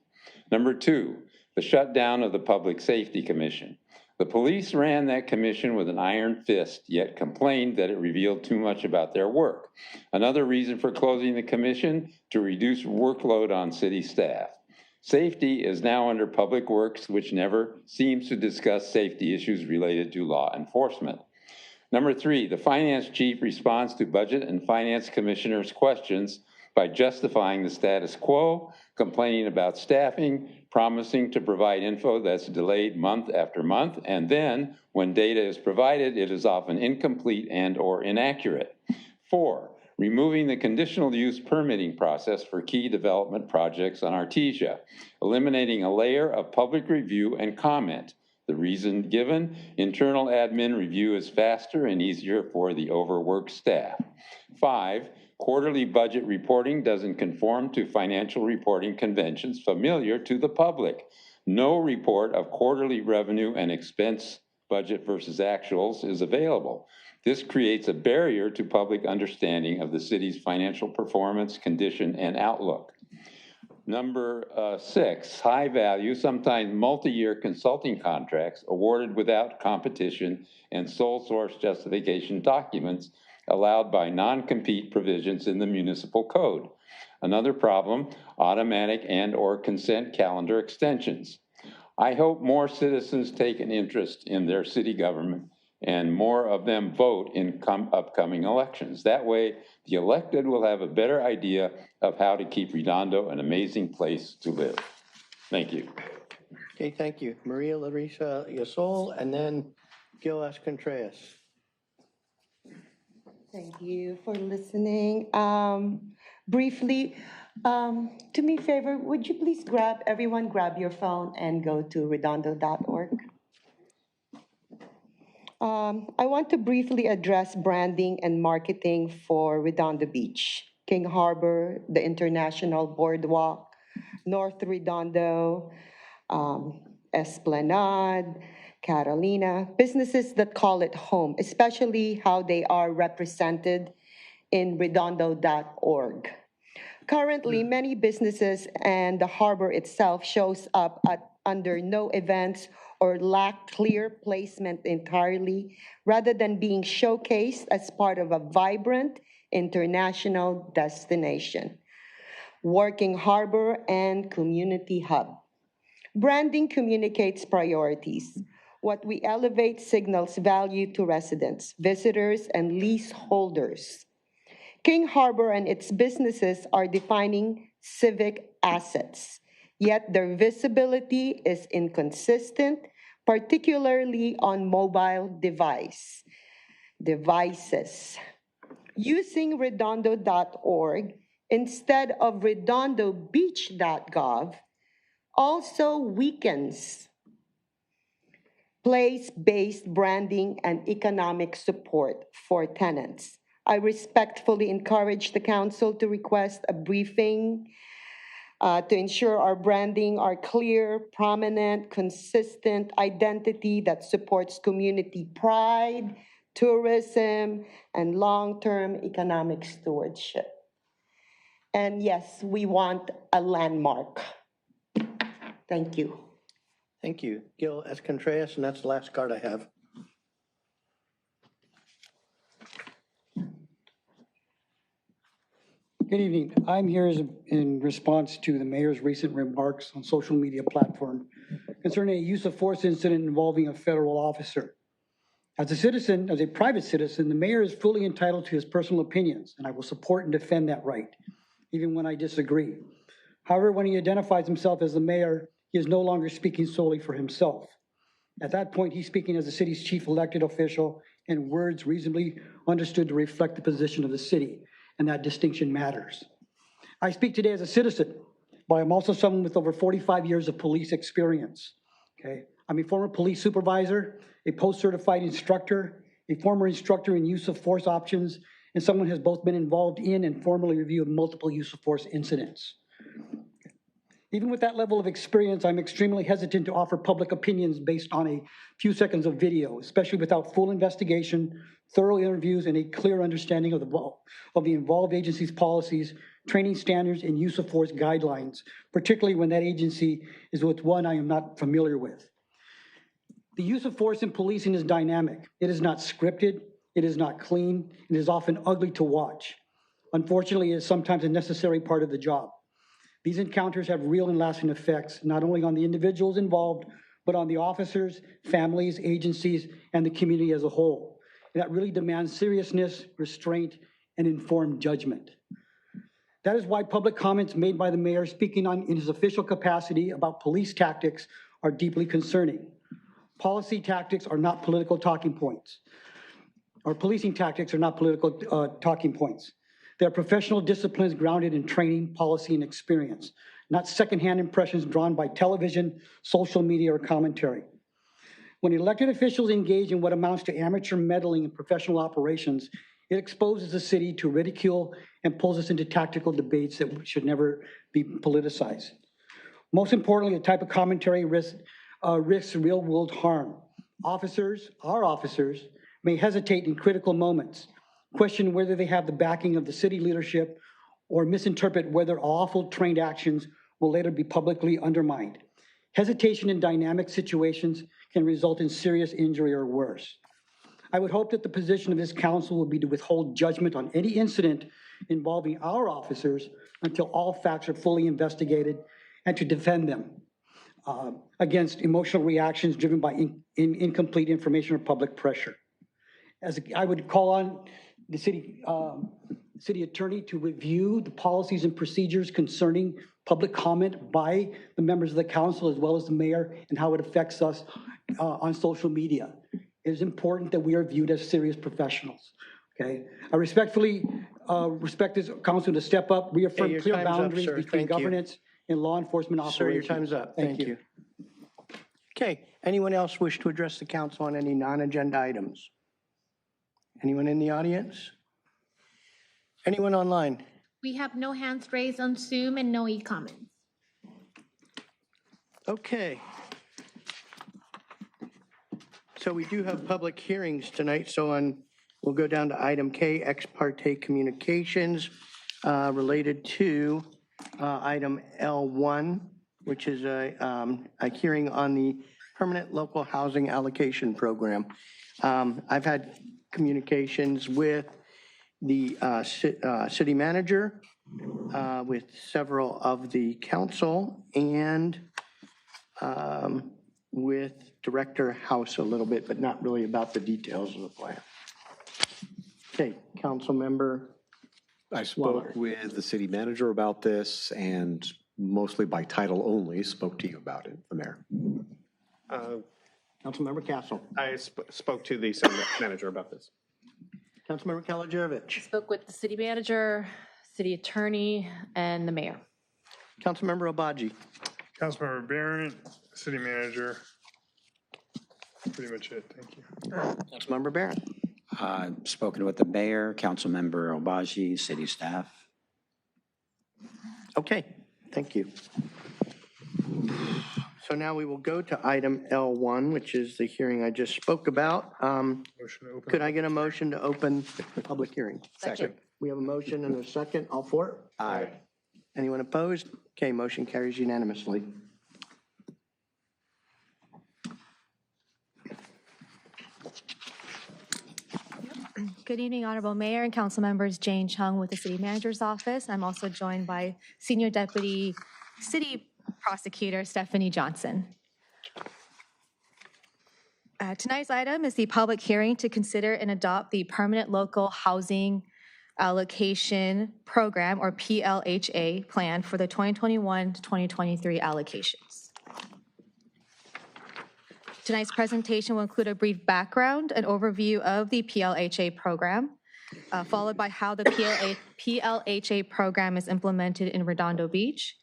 Number two, the shutdown of the Public Safety Commission. The police ran that commission with an iron fist, yet complained that it revealed too much about their work. Another reason for closing the commission, to reduce workload on city staff. Safety is now under Public Works, which never seems to discuss safety issues related to law enforcement. Number three, the finance chief responds to Budget and Finance Commissioners' questions by justifying the status quo, complaining about staffing, promising to provide info that's delayed month after month, and then, when data is provided, it is often incomplete and/or inaccurate. 4, removing the conditional use permitting process for key development projects on Artesia, eliminating a layer of public review and comment. The reason given, internal admin review is faster and easier for the overworked staff. 5, quarterly budget reporting doesn't conform to financial reporting conventions familiar to the public. No report of quarterly revenue and expense budget versus actuals is available. This creates a barrier to public understanding of the city's financial performance, condition, and outlook. Number 6, high-value, sometimes multi-year consulting contracts awarded without competition and sole source justification documents allowed by non-compete provisions in the municipal code. Another problem, automatic and/or consent calendar extensions. I hope more citizens take an interest in their city government and more of them vote in upcoming elections. That way, the elected will have a better idea of how to keep Redondo an amazing place to live. Thank you. Okay, thank you. Maria Larissa Yasol, and then Gil S. Contreras. Thank you for listening. Briefly, do me a favor, would you please everyone grab your phone and go to redondo.org? I want to briefly address branding and marketing for Redondo Beach, King Harbor, the International Boardwalk, North Redondo, Esplanade, Catalina, businesses that call it home, especially how they are represented in redondo.org. Currently, many businesses and the harbor itself shows up under no events or lack clear placement entirely, rather than being showcased as part of a vibrant international destination, working harbor and community hub. Branding communicates priorities. What we elevate signals value to residents, visitors, and leaseholders. King Harbor and its businesses are defining civic assets, yet their visibility is inconsistent, particularly on mobile devices. Using redondo.org instead of redondobeach.gov also weakens place-based branding and economic support for tenants. I respectfully encourage the council to request a briefing to ensure our branding are clear, prominent, consistent identity that supports community pride, tourism, and long-term economic stewardship. And yes, we want a landmark. Thank you. Thank you. Gil S. Contreras, and that's the last card I have. Good evening. I'm here in response to the mayor's recent remarks on social media platform concerning a use of force incident involving a federal officer. As a private citizen, the mayor is fully entitled to his personal opinions, and I will support and defend that right, even when I disagree. However, when he identifies himself as the mayor, he is no longer speaking solely for himself. At that point, he's speaking as the city's chief elected official in words reasonably understood to reflect the position of the city, and that distinction matters. I speak today as a citizen, but I'm also someone with over 45 years of police experience, okay? I'm a former police supervisor, a post-certified instructor, a former instructor in use of force options, and someone who has both been involved in and formally reviewed multiple use of force incidents. Even with that level of experience, I'm extremely hesitant to offer public opinions based on a few seconds of video, especially without full investigation, thorough interviews, and a clear understanding of the involved agency's policies, training standards, and use of force guidelines, particularly when that agency is with one I am not familiar with. The use of force in policing is dynamic. It is not scripted, it is not clean, and it is often ugly to watch. Unfortunately, it is sometimes a necessary part of the job. These encounters have real and lasting effects, not only on the individuals involved, but on the officers, families, agencies, and the community as a whole. And that really demands seriousness, restraint, and informed judgment. That is why public comments made by the mayor speaking in his official capacity about police tactics are deeply concerning. Policy tactics are not political talking points. Or policing tactics are not political talking points. They are professional disciplines grounded in training, policy, and experience, not secondhand impressions drawn by television, social media, or commentary. When elected officials engage in what amounts to amateur meddling in professional operations, it exposes the city to ridicule and pulls us into tactical debates that should never be politicized. Most importantly, the type of commentary risks real-world harm. Our officers, may hesitate in critical moments, question whether they have the backing of the city leadership, or misinterpret whether awful trained actions will later be publicly undermined. Hesitation in dynamic situations can result in serious injury or worse. I would hope that the position of this council will be to withhold judgment on any incident involving our officers until all facts are fully investigated and to defend them against emotional reactions driven by incomplete information or public pressure. As I would call on the city attorney to review the policies and procedures concerning public comment by the members of the council as well as the mayor and how it affects us on social media. It is important that we are viewed as serious professionals, okay? I respectfully respect this council to step up, reaffirm your clear time's up, boundaries sir. between Thank you. governance and law enforcement operations. Sir, your time's up. Thank you. Okay, anyone else wish to address the council on any non-agenda items? Anyone in the audience? Anyone online? We have no hands raised on Zoom and no e-comments. Okay. So we do have public hearings tonight, so we'll go down to item K, ex parte communications related to item L1, which is a hearing on the permanent local housing allocation program. I've had communications with the city manager, with several of the council, and with Director House a little bit, but not really about the details of the plan. Okay, council member. I spoke with the city manager about this and mostly by title only spoke to you about it, the mayor. Councilmember Castle. I spoke to the city manager about this. Councilmember Kalajevic. Spoke with the city manager, city attorney, and the mayor. Councilmember Obaji. Councilmember Barron, city manager. Pretty much it. Thank you. Councilmember Barron. Spoken with the mayor, Councilmember Obaji, city staff. Okay, thank you. So now we will go to item L1, which is the hearing I just spoke about. Could I get a motion to open the public hearing? Second. We have a motion and a second. All for it? Aye. Anyone opposed? Okay, motion carries unanimously. Good evening, Honorable Mayor and Council members. Jane Chung with the City Manager's Office. I'm also joined by Senior Deputy City Prosecutor Stephanie Johnson. Tonight's item is the public hearing to consider and adopt the Permanent Local Housing Allocation Program, or PLHA, plan for the 2021 to 2023 allocations. Tonight's presentation will include a brief background, an overview of the PLHA program, followed by how the PLHA program is implemented in Redondo Beach.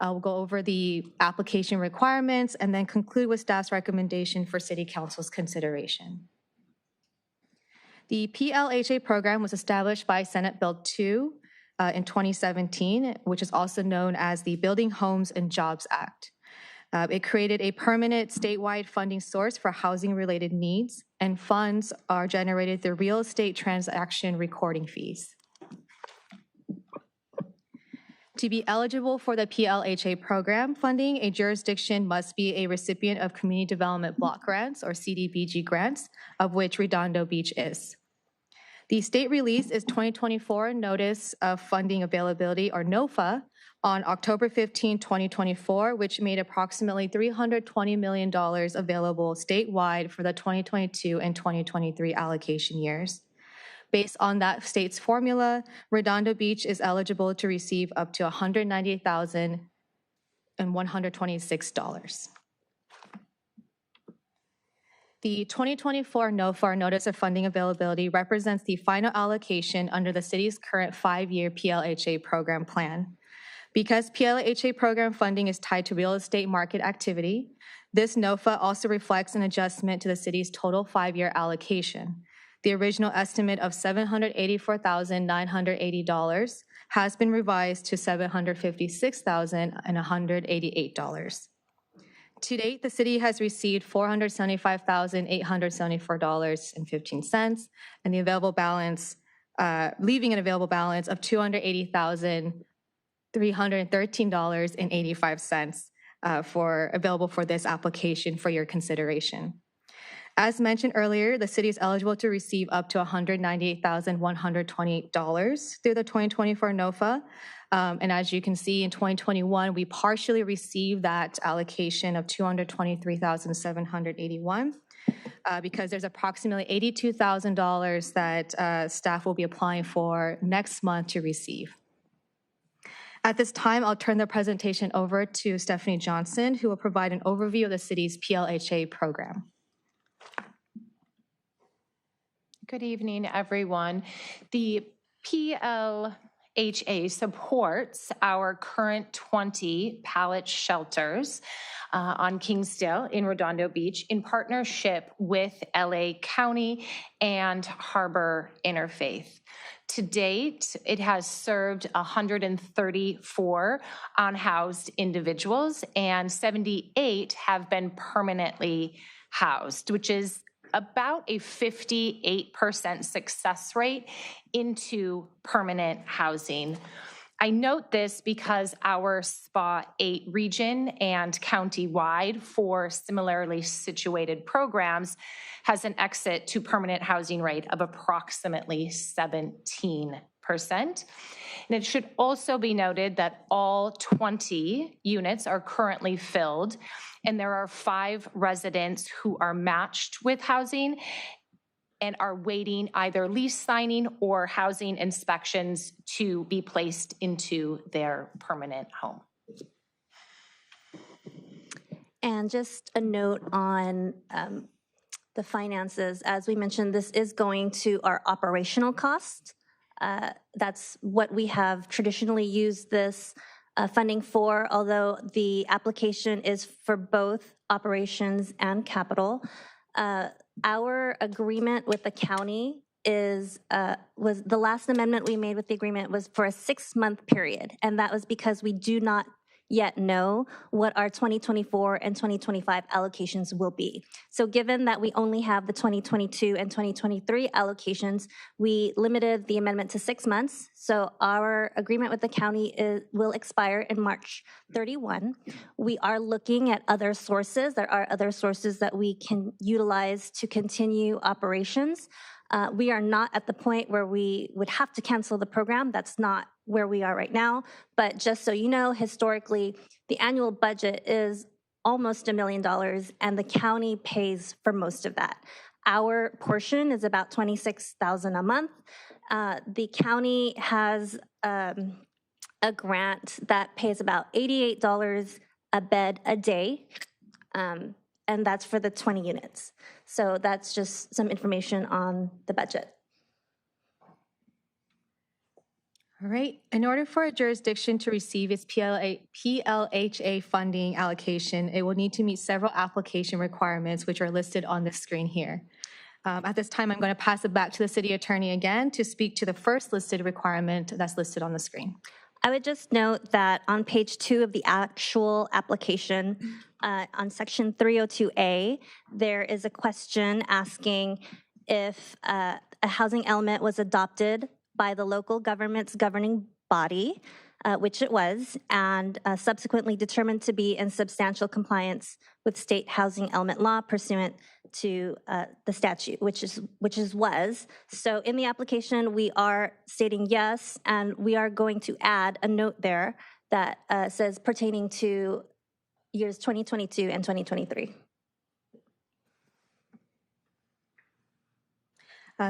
We'll go over the application requirements and then conclude with staff's recommendation for City Council's consideration. The PLHA program was established by Senate Bill 2 in 2017, which is also known as the Building Homes and Jobs Act. It created a permanent statewide funding source for housing-related needs, and funds are generated through real estate transaction recording fees. To be eligible for the PLHA program funding, a jurisdiction must be a recipient of Community Development Block Grants, or CDBG grants, of which Redondo Beach is. The state release is 2024 Notice of Funding Availability, or NOFA, on October 15, 2024, which made approximately $320 million available statewide for the 2022 and 2023 allocation years. Based on that state's formula, Redondo Beach is eligible to receive up to $198,126. The 2024 NOFAR, Notice of Funding Availability, represents the final allocation under the city's current 5-year PLHA program plan. Because PLHA program funding is tied to real estate market activity, this NOFA also reflects an adjustment to the city's total 5-year allocation. The original estimate of $784,980 has been revised to $756,188. To date, the city has received $475,874.15, and the available balance, leaving an available balance of $280,000. $313.85 available for this application for your consideration. As mentioned earlier, the city is eligible to receive up to $198,128 through the 2024 NOFA. And as you can see, in 2021, we partially received that allocation of $223,781 because there's approximately $82,000 that staff will be applying for next month to receive. At this time, I'll turn the presentation over to Stephanie Johnson, who will provide an overview of the city's PLHA program. Good evening, everyone. The PLHA supports our current 20 pallet shelters on Kingsdale in Redondo Beach in partnership with LA County and Harbor Interfaith. To date, it has served 134 unhoused individuals, and 78 have been permanently housed, which is about a 58% success rate into permanent housing. I note this because our SPA 8 region and county-wide for similarly situated programs has an exit to permanent housing rate of approximately 17%. And it should also be noted that all 20 units are currently filled, and there are 5 residents who are matched with housing and are waiting either lease signing or housing inspections to be placed into their permanent home. And just a note on the finances. As we mentioned, this is going to our operational costs. That's what we have traditionally used this funding for, although the application is for both operations and capital. Our agreement with the county was the last amendment we made with the agreement was for a 6-month period, and that was because we do not yet know what our 2024 and 2025 allocations will be. So given that we only have the 2022 and 2023 allocations, we limited the amendment to 6 months. So our agreement with the county will expire in March 31. We are looking at other sources. There are other sources that we can utilize to continue operations. We are not at the point where we would have to cancel the program. That's not where we are right now. But just so you know, historically, the annual budget is almost $1 million, and the county pays for most of that. Our portion is about $26,000 a month. The county has a grant that pays about $88 a bed a day, and that's for the 20 units. So that's just some information on the budget. All right. In order for a jurisdiction to receive its PLHA funding allocation, it will need to meet several application requirements, which are listed on the screen here. At this time, I'm going to pass it back to the city attorney again to speak to the first listed requirement that's listed on the screen. I would just note that on page 2 of the actual application, on section 302A, there is a question asking if a housing element was adopted by the local government's governing body, which it was, and subsequently determined to be in substantial compliance with state housing element law pursuant to the statute, which was. So in the application, we are stating yes, and we are going to add a note there that says pertaining to years 2022 and 2023.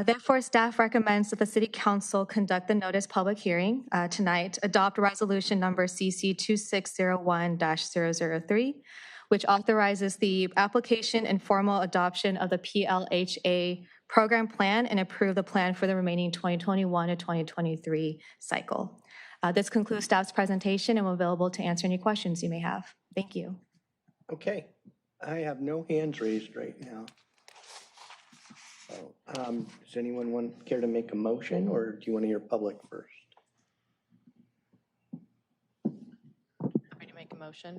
Therefore, staff recommends that the City Council conduct the notice public hearing tonight, adopt resolution number CC 2601-003, which authorizes the application and formal adoption of the PLHA program plan and approve the plan for the remaining 2021 to 2023 cycle. This concludes staff's presentation, and we're available to answer any questions you may have. Thank you. Okay. I have no hands raised right now. Does anyone care to make a motion, or do you want to hear public first? Happy to make a motion.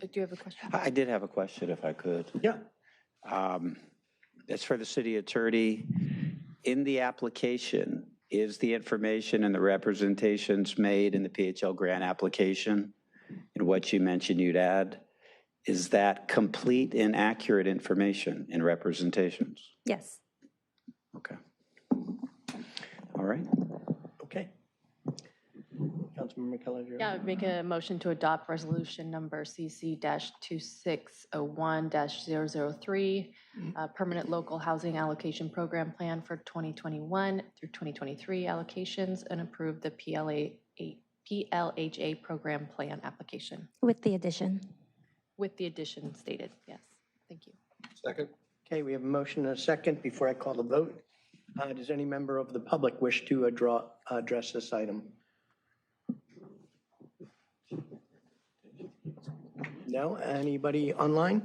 Do you have a question? I did have a question, if I could. Yeah. It's for the city attorney. In the application, is the information and the representations made in the PHL grant application and what you mentioned you'd add, is that complete and accurate information and representations? Yes. Okay. All right. Okay. Councilmember Keller. Yeah, I would make a motion to adopt resolution number CC-2601-003, Permanent Local Housing Allocation Program Plan for 2021 through 2023 allocations, and approve the PLHA Program Plan application. With the addition. With the addition stated, yes. Thank you. Second. Okay, we have a motion and a second. Before I call the vote, does any member of the public wish to address this item? No? Anybody online?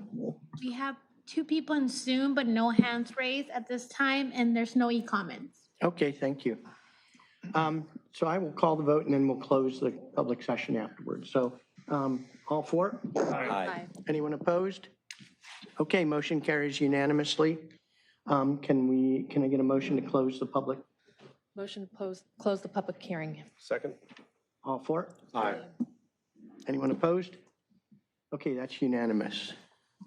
We have 2 people in Zoom, but no hands raised at this time, and there's no e-comments. Okay, thank you. So I will call the vote and then we'll close the public session afterwards. So all for? Aye. Anyone opposed? Okay, motion carries unanimously. Can I get a motion to close the public? Motion to close the public hearing. Second. All for? Aye. Anyone opposed? Okay, that's unanimous.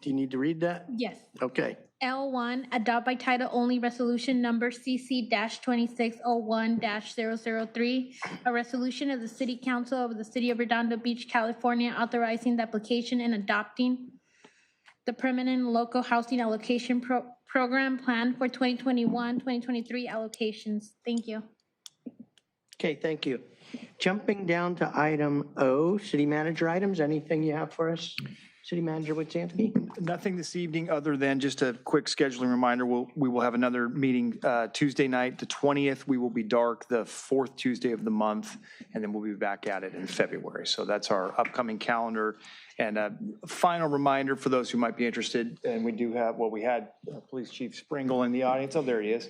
Do you need to read that? Yes. Okay. L1, adopt by title only resolution number CC-2601-003, a resolution of the City Council of the City of Redondo Beach, California, authorizing the application and adopting the permanent local housing allocation program plan for 2021-2023 allocations. Thank you. Okay, thank you. Jumping down to item O, city manager items. Anything you have for us, City Manager Witsanski? Nothing this evening other than just a quick scheduling reminder. We will have another meeting Tuesday night, the 20th. We will be dark the 4th Tuesday of the month, and then we'll be back at it in February. So that's our upcoming calendar. And a final reminder for those who might be interested, and we do have, well, we had Police Chief Springle in the audience. Oh, there he is.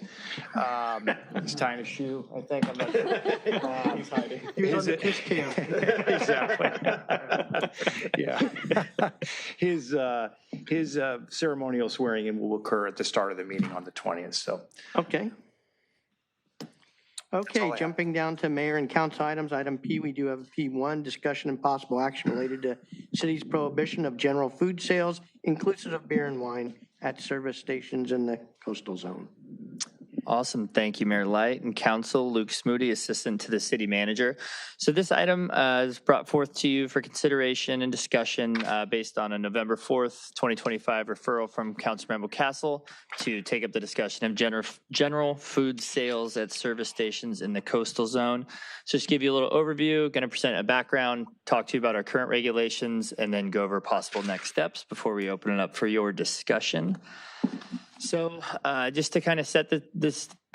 He's tying a shoe, I think. I'm not sure. He's hiding. He was on the kiss cam. Exactly. Yeah. His ceremonial swearing in will occur at the start of the meeting on the 20th. So. Okay. Okay, jumping down to mayor and council items. Item P, we do have P1, discussion and possible action related to city's prohibition of general food sales, inclusive of beer and wine, at service stations in the coastal zone. Awesome. Thank you, Mayor Light and Council. Luke Smoody, Assistant to the City Manager. So this item is brought forth to you for consideration and discussion based on a November 4th, 2025 referral from Councilmember Castle to take up the discussion of general food sales at service stations in the coastal zone. So just to give you a little overview, going to present a background, talk to you about our current regulations, and then go over possible next steps before we open it up for your discussion. So just to kind of set the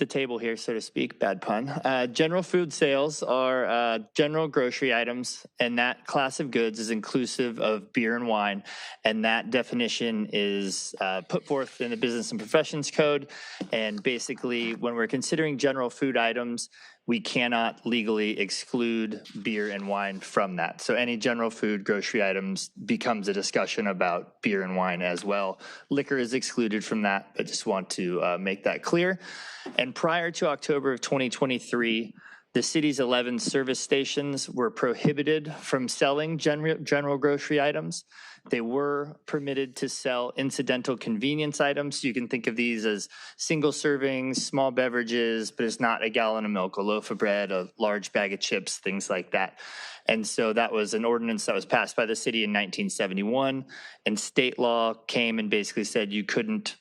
table here, so to speak, bad pun, general food sales are general grocery items, and that class of goods is inclusive of beer and wine, and that definition is put forth in the Business and Professions Code. And basically, when we're considering general food items, we cannot legally exclude beer and wine from that. So any general food grocery items becomes a discussion about beer and wine as well. Liquor is excluded from that, but just want to make that clear. And prior to October of 2023, the city's 11 service stations were prohibited from selling general grocery items. They were permitted to sell incidental convenience items. You can think of these as single servings, small beverages, but it's not a gallon of milk, a loaf of bread, a large bag of chips, things like that. And so that was an ordinance that was passed by the city in 1971. And state law came and basically said you couldn't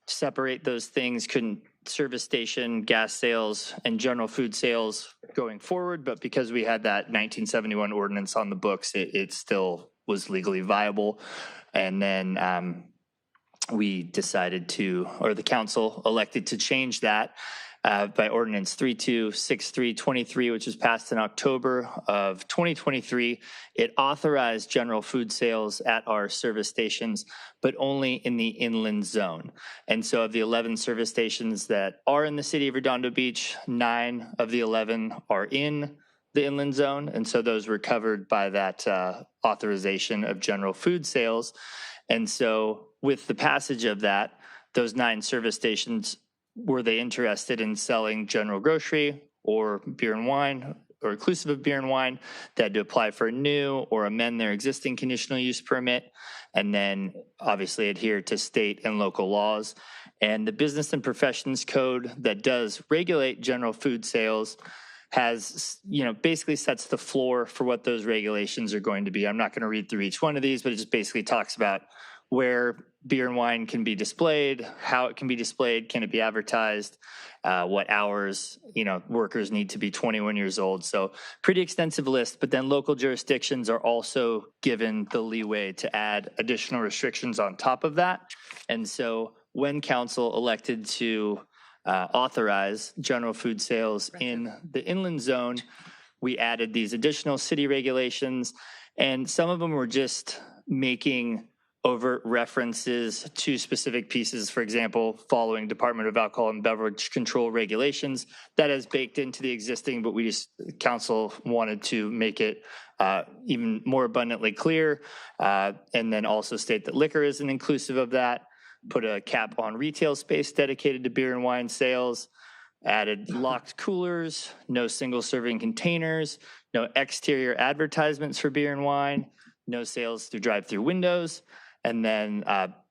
separate those things, couldn't service station, gas sales, and general food sales going forward. But because we had that 1971 ordinance on the books, it still was legally viable. And then we decided to, or the council elected to change that by ordinance 326323, which was passed in October of 2023. It authorized general food sales at our service stations, but only in the inland zone. And so of the 11 service stations that are in the city of Redondo Beach, 9 of the 11 are in the inland zone. And so those were covered by that authorization of general food sales. And so with the passage of that, those 9 service stations, were they interested in selling general grocery? or beer and wine, or inclusive of beer and wine. They had to apply for a new or amend their existing conditional use permit, and then obviously adhere to state and local laws. And the Business and Professions Code that does regulate general food sales has, basically sets the floor for what those regulations are going to be. I'm not going to read through each one of these, but it just basically talks about where beer and wine can be displayed, how it can be displayed, can it be advertised, what hours, workers need to be 21 years old. So pretty extensive list, but then local jurisdictions are also given the leeway to add additional restrictions on top of that. And so when council elected to authorize general food sales in the inland zone, we added these additional city regulations, and some of them were just making overt references to specific pieces. For example, following Department of Alcohol and Beverage Control regulations, that is baked into the existing, but council wanted to make it even more abundantly clear, and then also state that liquor isn't inclusive of that, put a cap on retail space dedicated to beer and wine sales, added locked coolers, no single serving containers, no exterior advertisements for beer and wine, no sales through drive-through windows, and then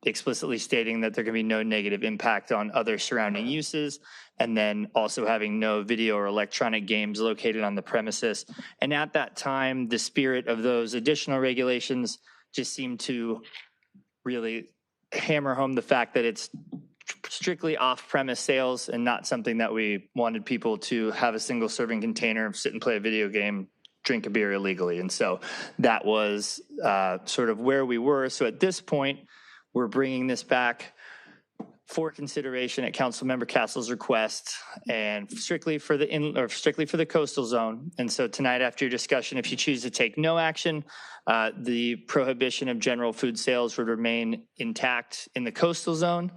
explicitly stating that there can be no negative impact on other surrounding uses, and then also having no video or electronic games located on the premises. And at that time, the spirit of those additional regulations just seemed to really hammer home the fact that it's strictly off-premise sales and not something that we wanted people to have a single serving container, sit and play a video game, drink a beer illegally. And so that was sort of where we were. So at this point, we're bringing this back for consideration at Councilmember Castle's request, and strictly for the coastal zone. And so tonight, after your discussion, if you choose to take no action, the prohibition of general food sales would remain intact in the coastal zone,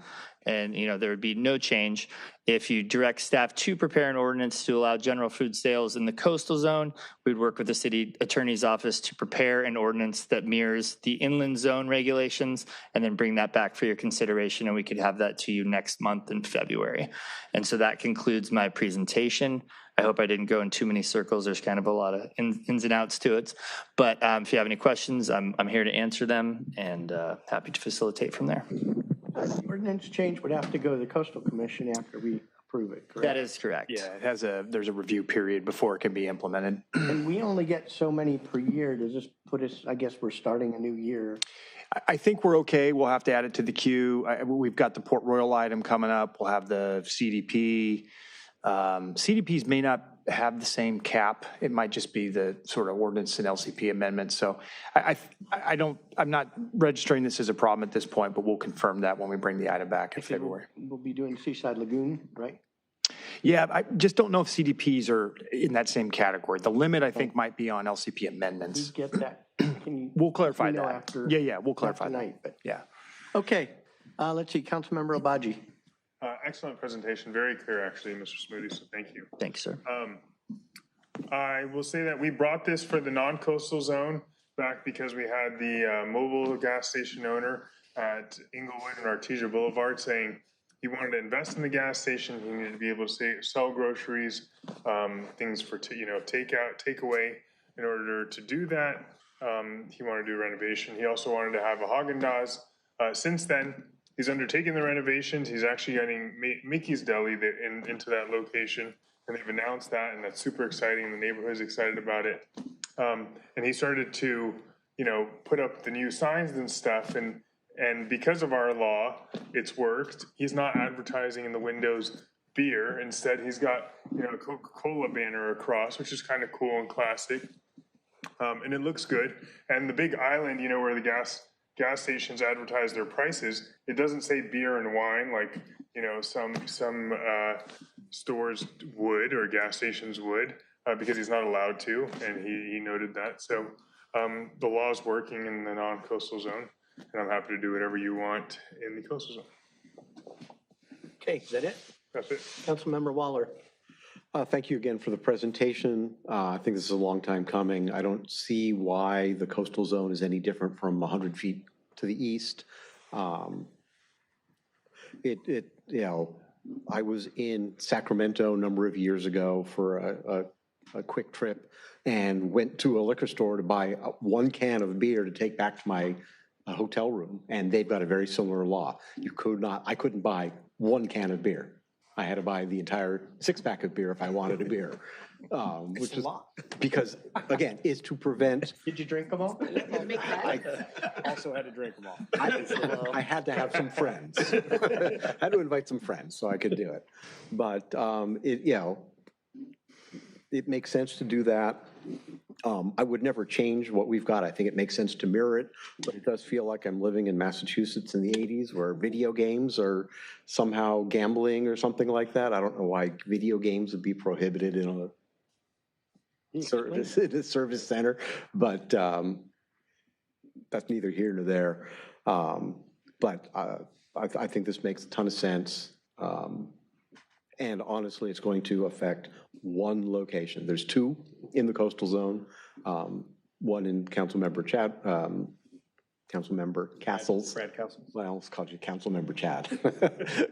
and there would be no change. If you direct staff to prepare an ordinance to allow general food sales in the coastal zone, we'd work with the city attorney's office to prepare an ordinance that mirrors the inland zone regulations, and then bring that back for your consideration, and we could have that to you next month in February. And so that concludes my presentation. I hope I didn't go in too many circles. There's kind of a lot of ins and outs to it. But if you have any questions, I'm here to answer them, and happy to facilitate from there. Ordinance change would have to go to the Coastal Commission after we approve it, correct? That is correct. Yeah, there's a review period before it can be implemented. And we only get so many per year. Does this put us, I guess we're starting a new year. I think we're okay. We'll have to add it to the queue. We've got the Port Royal item coming up. We'll have the CDP. CDPs may not have the same cap. It might just be the sort of ordinance and LCP amendments. So I'm not registering this as a problem at this point, but we'll confirm that when we bring the item back in February. We'll be doing Seaside Lagoon, right? Yeah, I just don't know if CDPs are in that same category. The limit, I think, might be on LCP amendments. Get that. We'll clarify that. After, we'll clarify tonight, that. Yeah. Okay, let's see, Councilmember Obaji. Excellent presentation, very clear actually, Mr. Smoody, so thank you. Thanks, sir. I will say that we brought this for the non-coastal zone back because we had the mobile gas station owner at Inglewood and Artesia Boulevard saying he wanted to invest in the gas station. He needed to be able to sell groceries, things for takeout, takeaway. In order to do that, he wanted to do a renovation. He also wanted to have a Haagen-Dazs. Since then, he's undertaken the renovations. He's actually getting Mickey's Deli into that location, and they've announced that, and that's super exciting. The neighborhood's excited about it. And he started to, put up the new signs and stuff, and because of our law, it's worked. He's not advertising in the windows beer. Instead, he's got, a Coca-Cola banner across, which is kind of cool and classic. And it looks good. And the big island, where the gas stations advertise their prices, it doesn't say beer and wine like some stores would or gas stations would, because he's not allowed to, and he noted that. So the law is working in the non-coastal zone, and I'm happy to do whatever you want in the coastal zone. Okay, is that it? That's it. Councilmember Waller. Thank you again for the presentation. I think this is a long time coming. I don't see why the coastal zone is any different from 100 feet to the east. I was in Sacramento a number of years ago for a quick trip and went to a liquor store to buy 1 can of beer to take back to my hotel room, and they've got a very similar law. I couldn't buy 1 can of beer. I had to buy the entire 6-pack of beer if I wanted a beer, which is because, again, is to prevent. Did you drink them all? I also had to drink them all. I had to have some friends. I had to invite some friends so I could do it. But it makes sense to do that. I would never change what we've got. I think it makes sense to mirror it, but it does feel like I'm living in Massachusetts in the 80s where video games are somehow gambling or something like that. I don't know why video games would be prohibited in a service center, but that's neither here nor there. But I think this makes a ton of sense. And honestly, it's going to affect 1 location. There's 2 in the coastal zone, 1 in Councilmember Castle's. Brad Castle's. Well, I almost called you Councilmember Chad.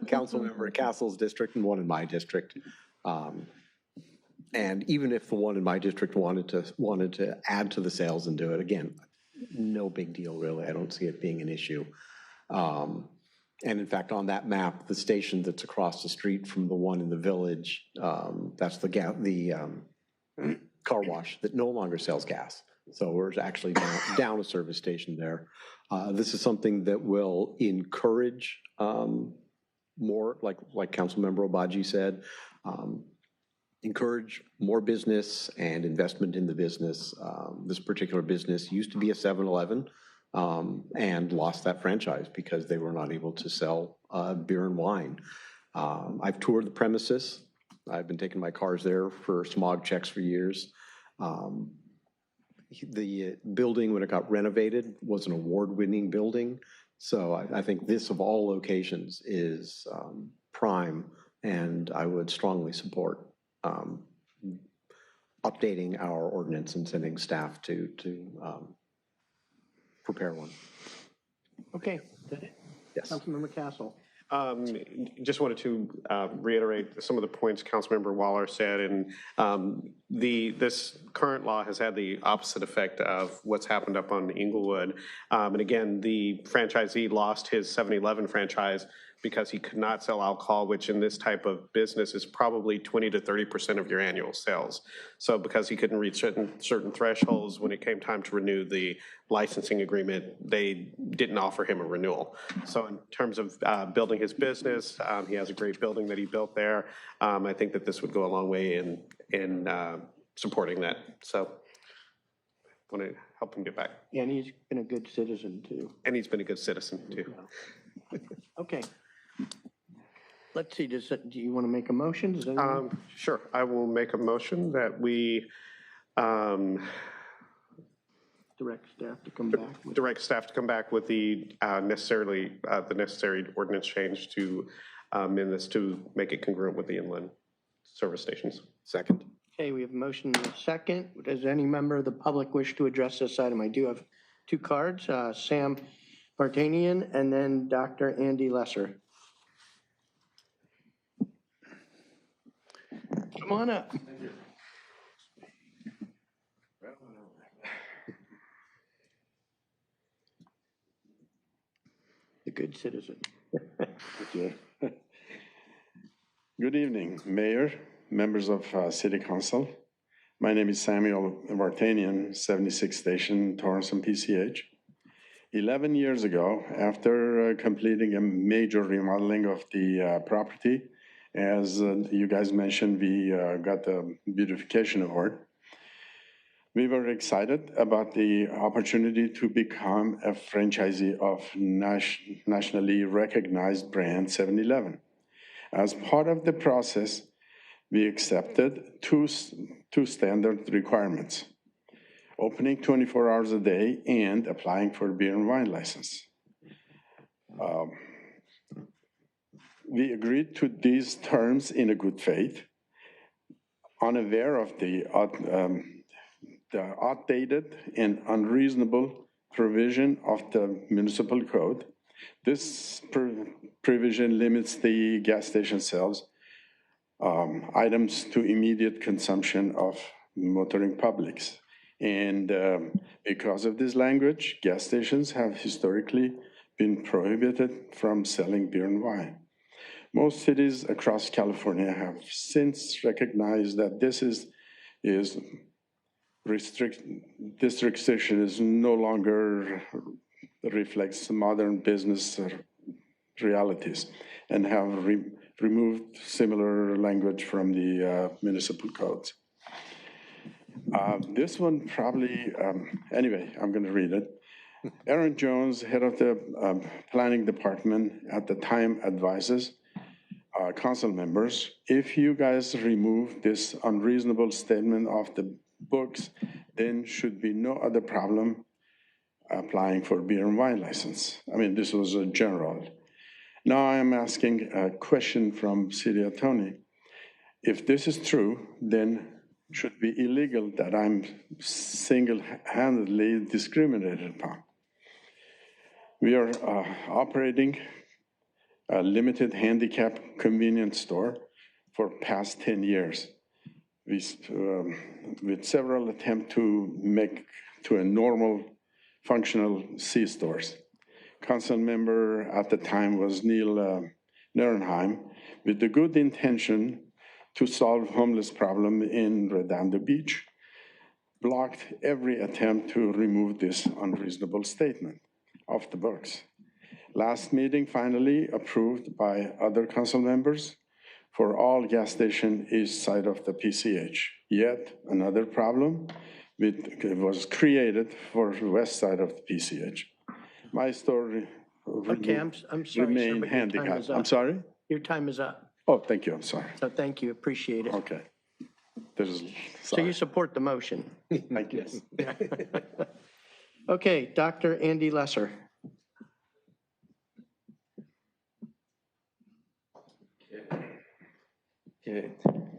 Councilmember Castle's district and 1 in my district. And even if the 1 in my district wanted to add to the sales and do it, again, no big deal really. I don't see it being an issue. And in fact, on that map, the station that's across the street from the one in the village, that's the car wash that no longer sells gas. So we're actually down a service station there. This is something that will encourage more, like Councilmember Obaji said, encourage more business and investment in the business. This particular business used to be a 7-Eleven. And lost that franchise because they were not able to sell beer and wine. I've toured the premises. I've been taking my cars there for smog checks for years. The building, when it got renovated, was an award-winning building. So I think this, of all locations, is prime, and I would strongly support updating our ordinance and sending staff to prepare one. Okay. Yes. Councilmember Castle. Just wanted to reiterate some of the points Councilmember Waller said, and this current law has had the opposite effect of what's happened up on Inglewood. And again, the franchisee lost his 7-Eleven franchise because he could not sell alcohol, which in this type of business is probably 20 to 30% of your annual sales. So because he couldn't reach certain thresholds when it came time to renew the licensing agreement, they didn't offer him a renewal. So in terms of building his business, he has a great building that he built there. I think that this would go a long way in supporting that. So I want to help him get back. And he's been a good citizen too. And he's been a good citizen too. Okay. Let's see, do you want to make a motion? Sure, I will make a motion that we direct staff to come back with. Direct staff to come back with the necessary ordinance change to amend this to make it congruent with the inland service stations. Second. Okay, we have a motion and a second. Does any member of the public wish to address this item? I do have 2 cards, Sam Vartanian and then Dr. Andy Lesser. Come on up. Thank you. The good citizen. Good evening, Mayor, members of City Council. My name is Samuel Vartanian, 76 Station, Torrance and PCH. 11 years ago, after completing a major remodeling of the property, as you guys mentioned, we got the beautification award. We were excited about the opportunity to become a franchisee of nationally recognized brand 7-Eleven. As part of the process, we accepted two standard requirements: opening 24 hours a day and applying for a beer and wine license. We agreed to these terms in a good faith, unaware of the outdated and unreasonable provision of the municipal code This provision limits the gas station sales items to immediate consumption of motoring publics. And because of this language, gas stations have historically been prohibited from selling beer and wine. Most cities across California have since recognized that this restriction is no longer reflects modern business realities and have removed similar language from the municipal codes. This one probably, anyway, I'm going to read it. Aaron Jones, head of the planning department at the time, advises council members, if you guys remove this unreasonable statement off the books, then should be no other problem applying for beer and wine license. I mean, this was a general. Now I'm asking a question from city attorney. If this is true, then it should be illegal that I'm single-handedly discriminated upon. We are operating a limited handicap convenience store for past 10 years with several attempts to make to a normal functional C-stores. Council member at the time was Neil Nierenheim, with the good intention to solve homeless problem in Redondo Beach, blocked every attempt to remove this unreasonable statement off the books. Last meeting finally approved by other council members for all gas station east side of the PCH. Yet another problem was created for west side of the PCH. My story Okay, I'm sorry, sir, remain but your time handicapped. is up. I'm sorry? Your time is up. Oh, thank you, I'm sorry. So thank you, appreciate it. Okay. So you support the motion? Thank you. Okay, Dr. Andy Lesser. Okay.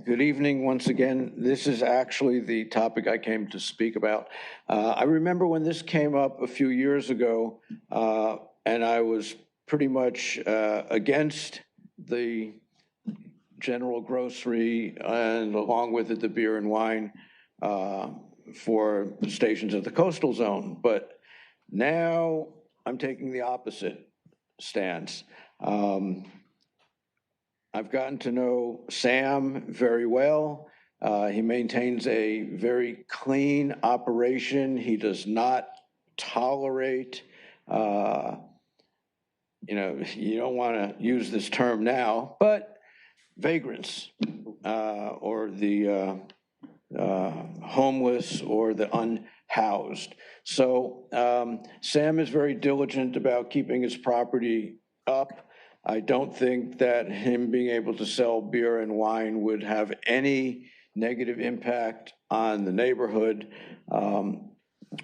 Good evening once again. This is actually the topic I came to speak about. I remember when this came up a few years ago, and I was pretty much against the general grocery and along with it the beer and wine for the stations of the coastal zone. But now I'm taking the opposite stance. I've gotten to know Sam very well. He maintains a very clean operation. He does not tolerate, you don't want to use this term now, but vagrants or the homeless or the unhoused. So Sam is very diligent about keeping his property up. I don't think that him being able to sell beer and wine would have any negative impact on the neighborhood.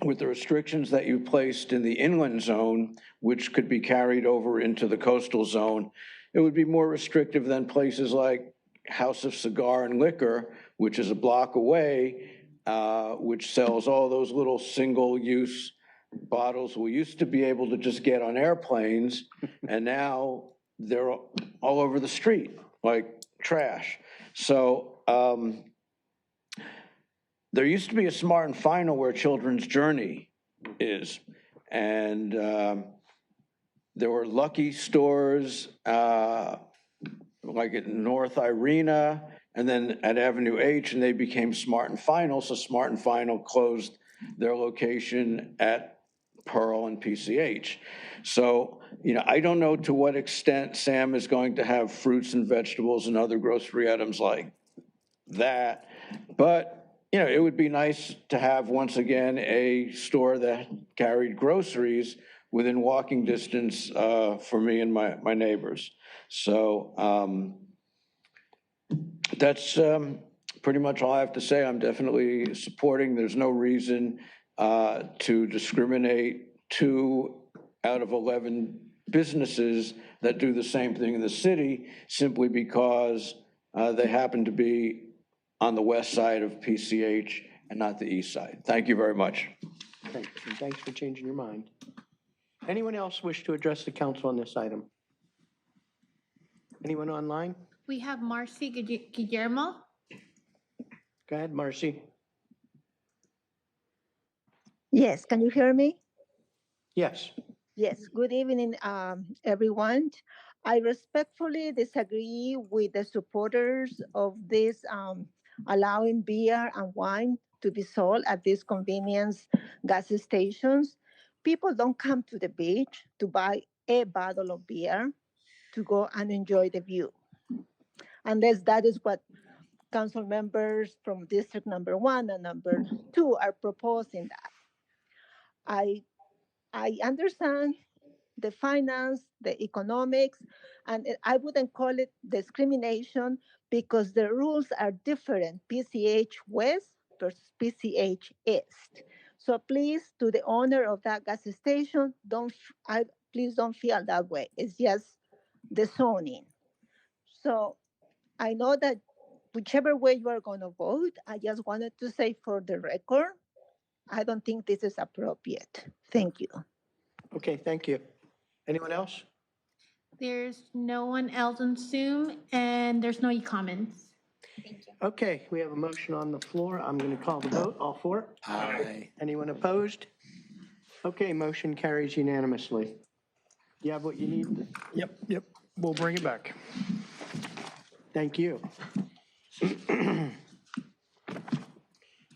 With the restrictions that you placed in the inland zone, which could be carried over into the coastal zone, it would be more restrictive than places like House of Cigar and Liquor, which is a block away, which sells all those little single-use bottles we used to be able to just get on airplanes, and now they're all over the street like trash. So there used to be a Smart and Final where Children's Journey is, and there were Lucky stores like at North Irena and then at Avenue H, and they became Smart and Final. So Smart and Final closed their location at Pearl and PCH. So, I don't know to what extent Sam is going to have fruits and vegetables and other grocery items like that. But, it would be nice to have, once again, a store that carried groceries within walking distance for me and my neighbors. So that's pretty much all I have to say. I'm definitely supporting. There's no reason to discriminate 2 out of 11 businesses that do the same thing in the city simply because they happen to be on the west side of PCH and not the east side. Thank you very much. Thanks for changing your mind. Anyone else wish to address the council on this item? Anyone online? We have Marcy Guillermo. Go ahead, Marcy. Yes, can you hear me? Yes. Yes, good evening, everyone. I respectfully disagree with the supporters of this allowing beer and wine to be sold at these convenience gas stations. People don't come to the beach to buy a bottle of beer to go and enjoy the view. Unless that is what council members from District Number 1 and Number 2 are proposing that. I understand the finance, the economics, and I wouldn't call it discrimination because the rules are different, PCH West versus PCH East. So please, to the owner of that gas station, please don't feel that way. It's just the zoning. So I know that whichever way you are going to vote, I just wanted to say for the record, I don't think this is appropriate. Thank you. Okay, thank you. Anyone else? There's no one else on Zoom, and there's no e-comments. Thank you. Okay, we have a motion on the floor. I'm going to call the vote. All for? Aye. Anyone opposed? Okay, motion carries unanimously. You have what you need? Yep. We'll bring it back. Thank you.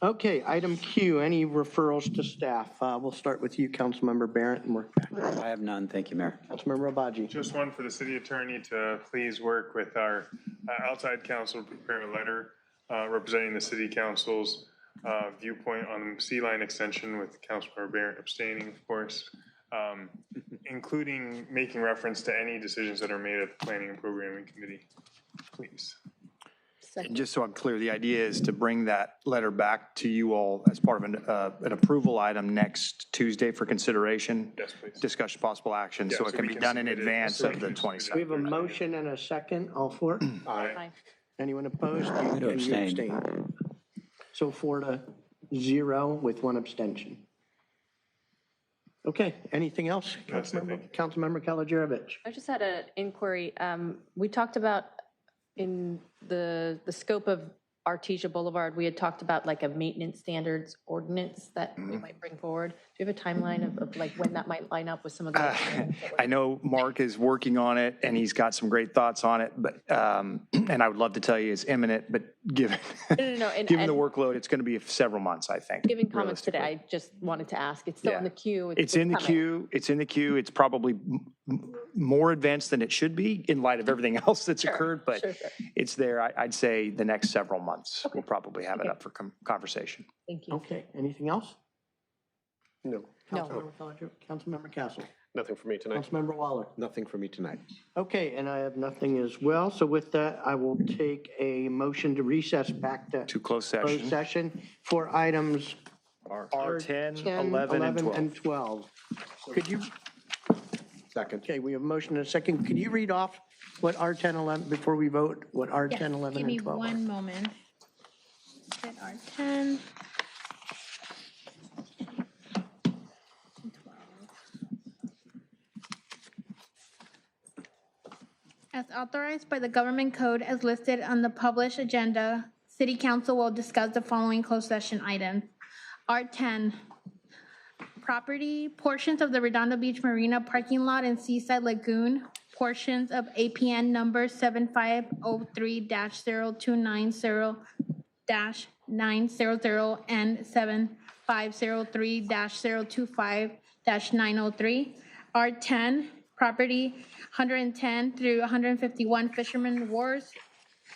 Okay, item Q, any referrals to staff? We'll start with you, Councilmember Barrett, and work back. I have none, thank you, Mayor. Councilmember Abaji. Just one for the city attorney to please work with our outside counsel to prepare a letter representing the city council's viewpoint on the Sea Line extension, with Councilmember Barrett abstaining, of course, including making reference to any decisions that are made at the Planning and Programming Committee, please. And just so I'm clear, the idea is to bring that letter back to you all as part of an approval item next Tuesday for consideration. Yes, please. Discussion possible action, Yeah, so it can we be can done in submit it. advance So of the we can submit it. 22nd. We have a motion and a second. All for? Aye. Anyone opposed? I'm gonna And you abstain. So 4-0 with one abstention. Okay, anything else? That's it, Councilmember Kalajerovich. I just had an inquiry. We talked about in the scope of Artesia Boulevard, we had talked about like a maintenance standards ordinance that we might bring forward. Do you have a timeline of like when that might line up with some of the? I know Mark is working on it, and he's got some great thoughts on it, but, and I would love to tell you it's imminent, but given, No, given the workload, it's going to be several months, I think. Given comments today, realistically. I just wanted to ask. It's still in the queue. It's in the coming. queue. It's in the queue. It's probably more advanced than it should be in light of everything else that's occurred, but Sure. it's there. I'd say the next several months, we'll probably have it up for conversation. Thank you. Okay, anything else? No. Councilmember Kalajerovich, Councilmember Castle. Nothing for me tonight. Councilmember Waller. Nothing for me tonight. Okay, and I have nothing as well. So with that, I will take a motion to recess back to closed closed session for items R10, 10, 11, and 12. and 12. Could you, Second. okay, we have a motion and a second. Could you read off what R10, 11, before we vote, what R10, Yes, 11, give me and 12 are? one moment. Hit R10. As authorized by the government code as listed on the published agenda, City Council will discuss the following closed session items. R10, property, portions of the Redondo Beach Marina parking lot and Seaside Lagoon, portions of APN number 7503-0290-900 and 7503-025-903. R10, property 110 through 151 Fisherman Wharves,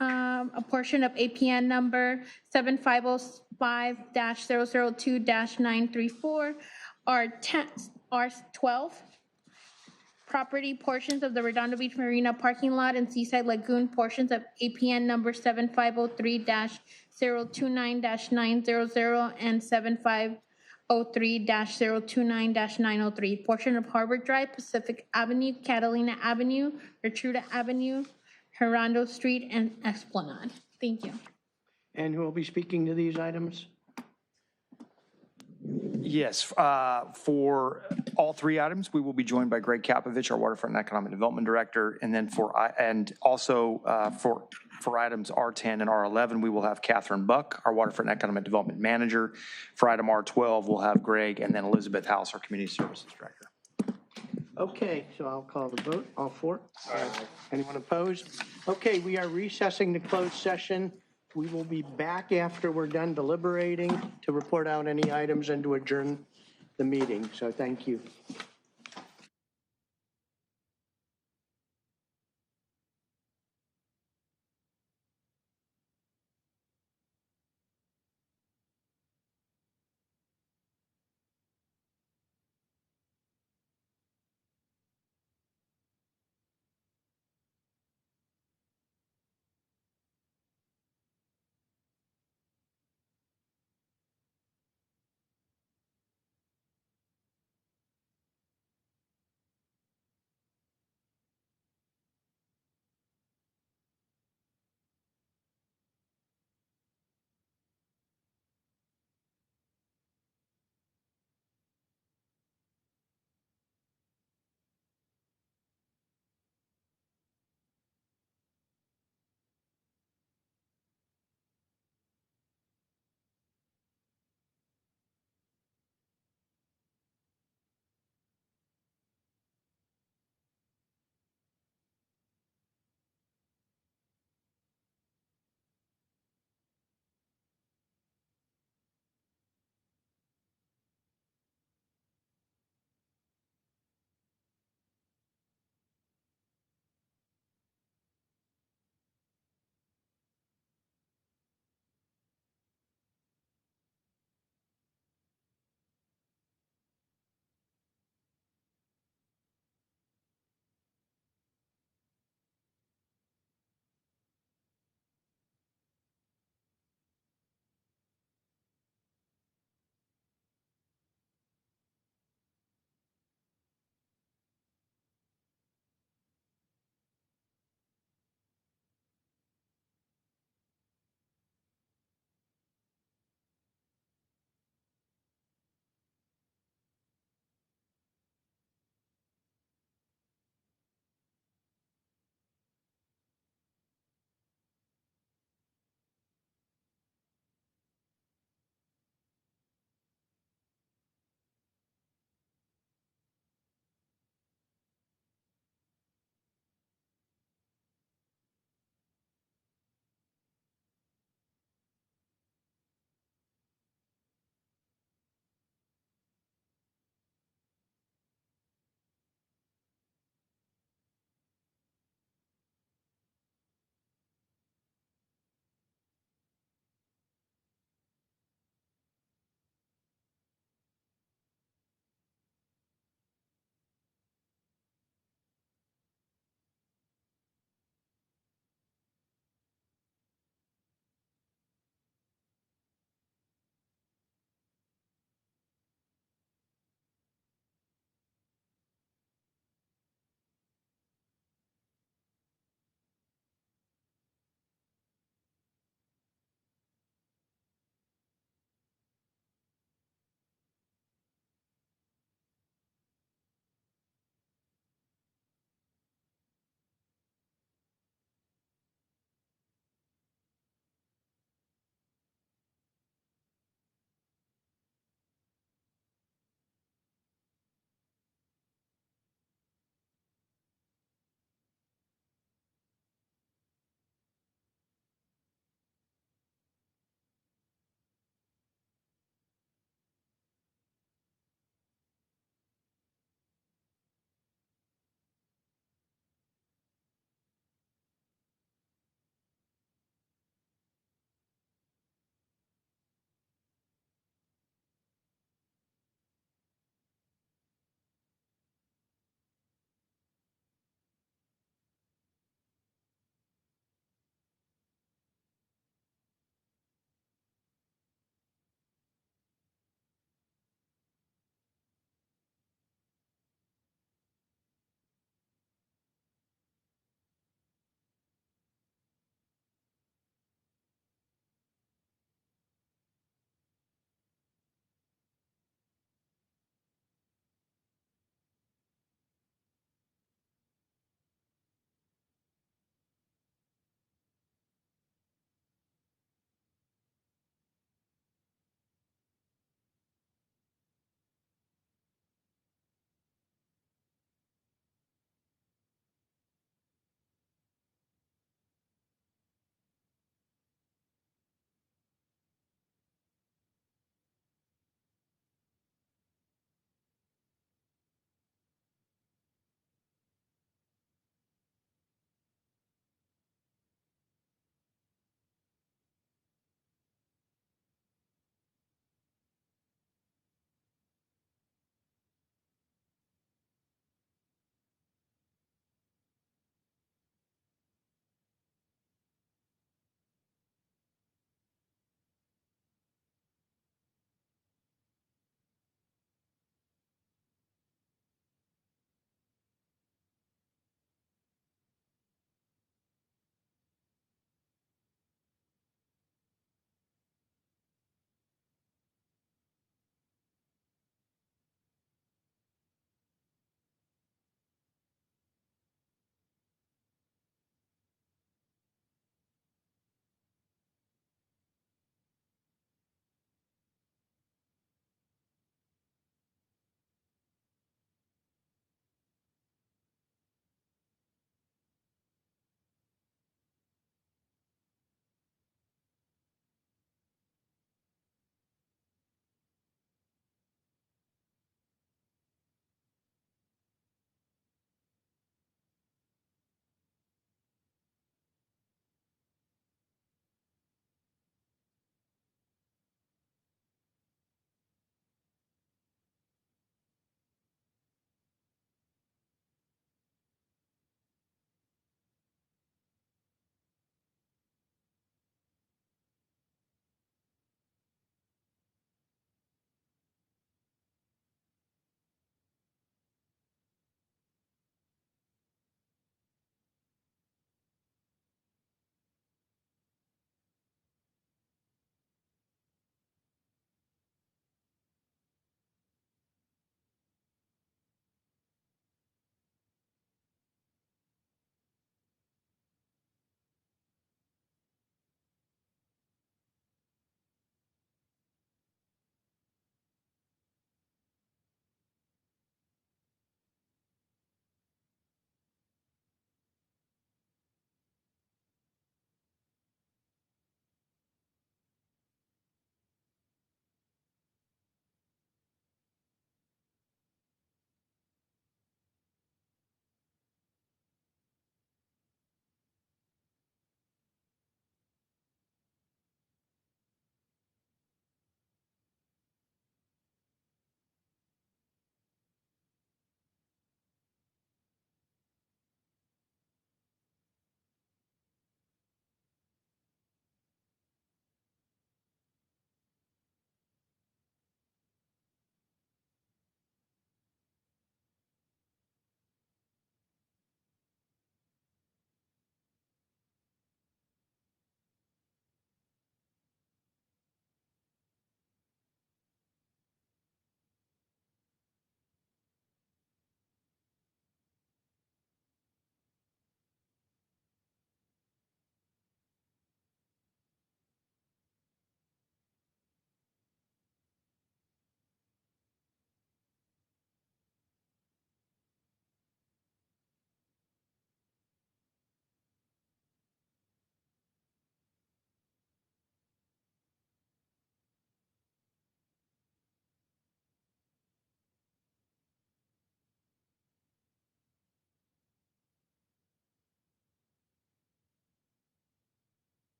a portion of APN number 7505-002-934, R12, property portions of the Redondo Beach Marina parking lot and Seaside Lagoon, portions of APN number 7503-029-900 and 7503-029-903, portion of Harbor Drive, Pacific Avenue, Catalina Avenue, Retruda Avenue, Redondo Street, and Esplanade. Thank you. And who will be speaking to these items? Yes, for all three items, we will be joined by Greg Kapovich, our Waterfront and Economic Development Director, and then for items R10 and R11, we will have Catherine Buck, our Waterfront and Economic Development Manager. For item R12, we'll have Greg, and then Elizabeth House, our Community Services Director. Okay, so I'll call the vote. All four? Anyone opposed? Okay, we are recessing the closed session. We will be back after we're done deliberating to report out any items and to adjourn the meeting. So thank you.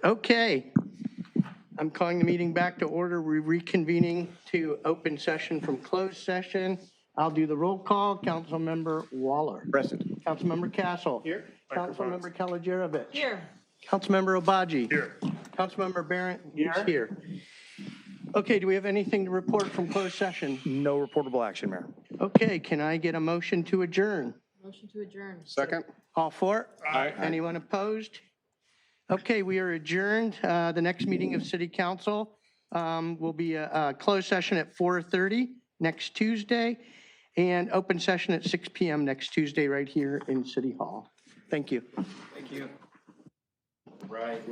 Okay. I'm calling the meeting back to order. We're reconvening to open session from closed session. I'll do the roll call. Councilmember Waller. Present. Councilmember Castle. Here. Councilmember Kalajerovich. Here. Councilmember Obaji. Here. Councilmember Barrett is here. Okay, do we have anything to report from closed session? No reportable action, Mayor. Okay, can I get a motion to adjourn? Motion to adjourn. Second? All for? Aye. Anyone opposed? Okay, we are adjourned. The next meeting of City Council will be a closed session at 4:30 next Tuesday and open session at 6 p.m. next Tuesday right here in City Hall. Thank you. Thank you. Right.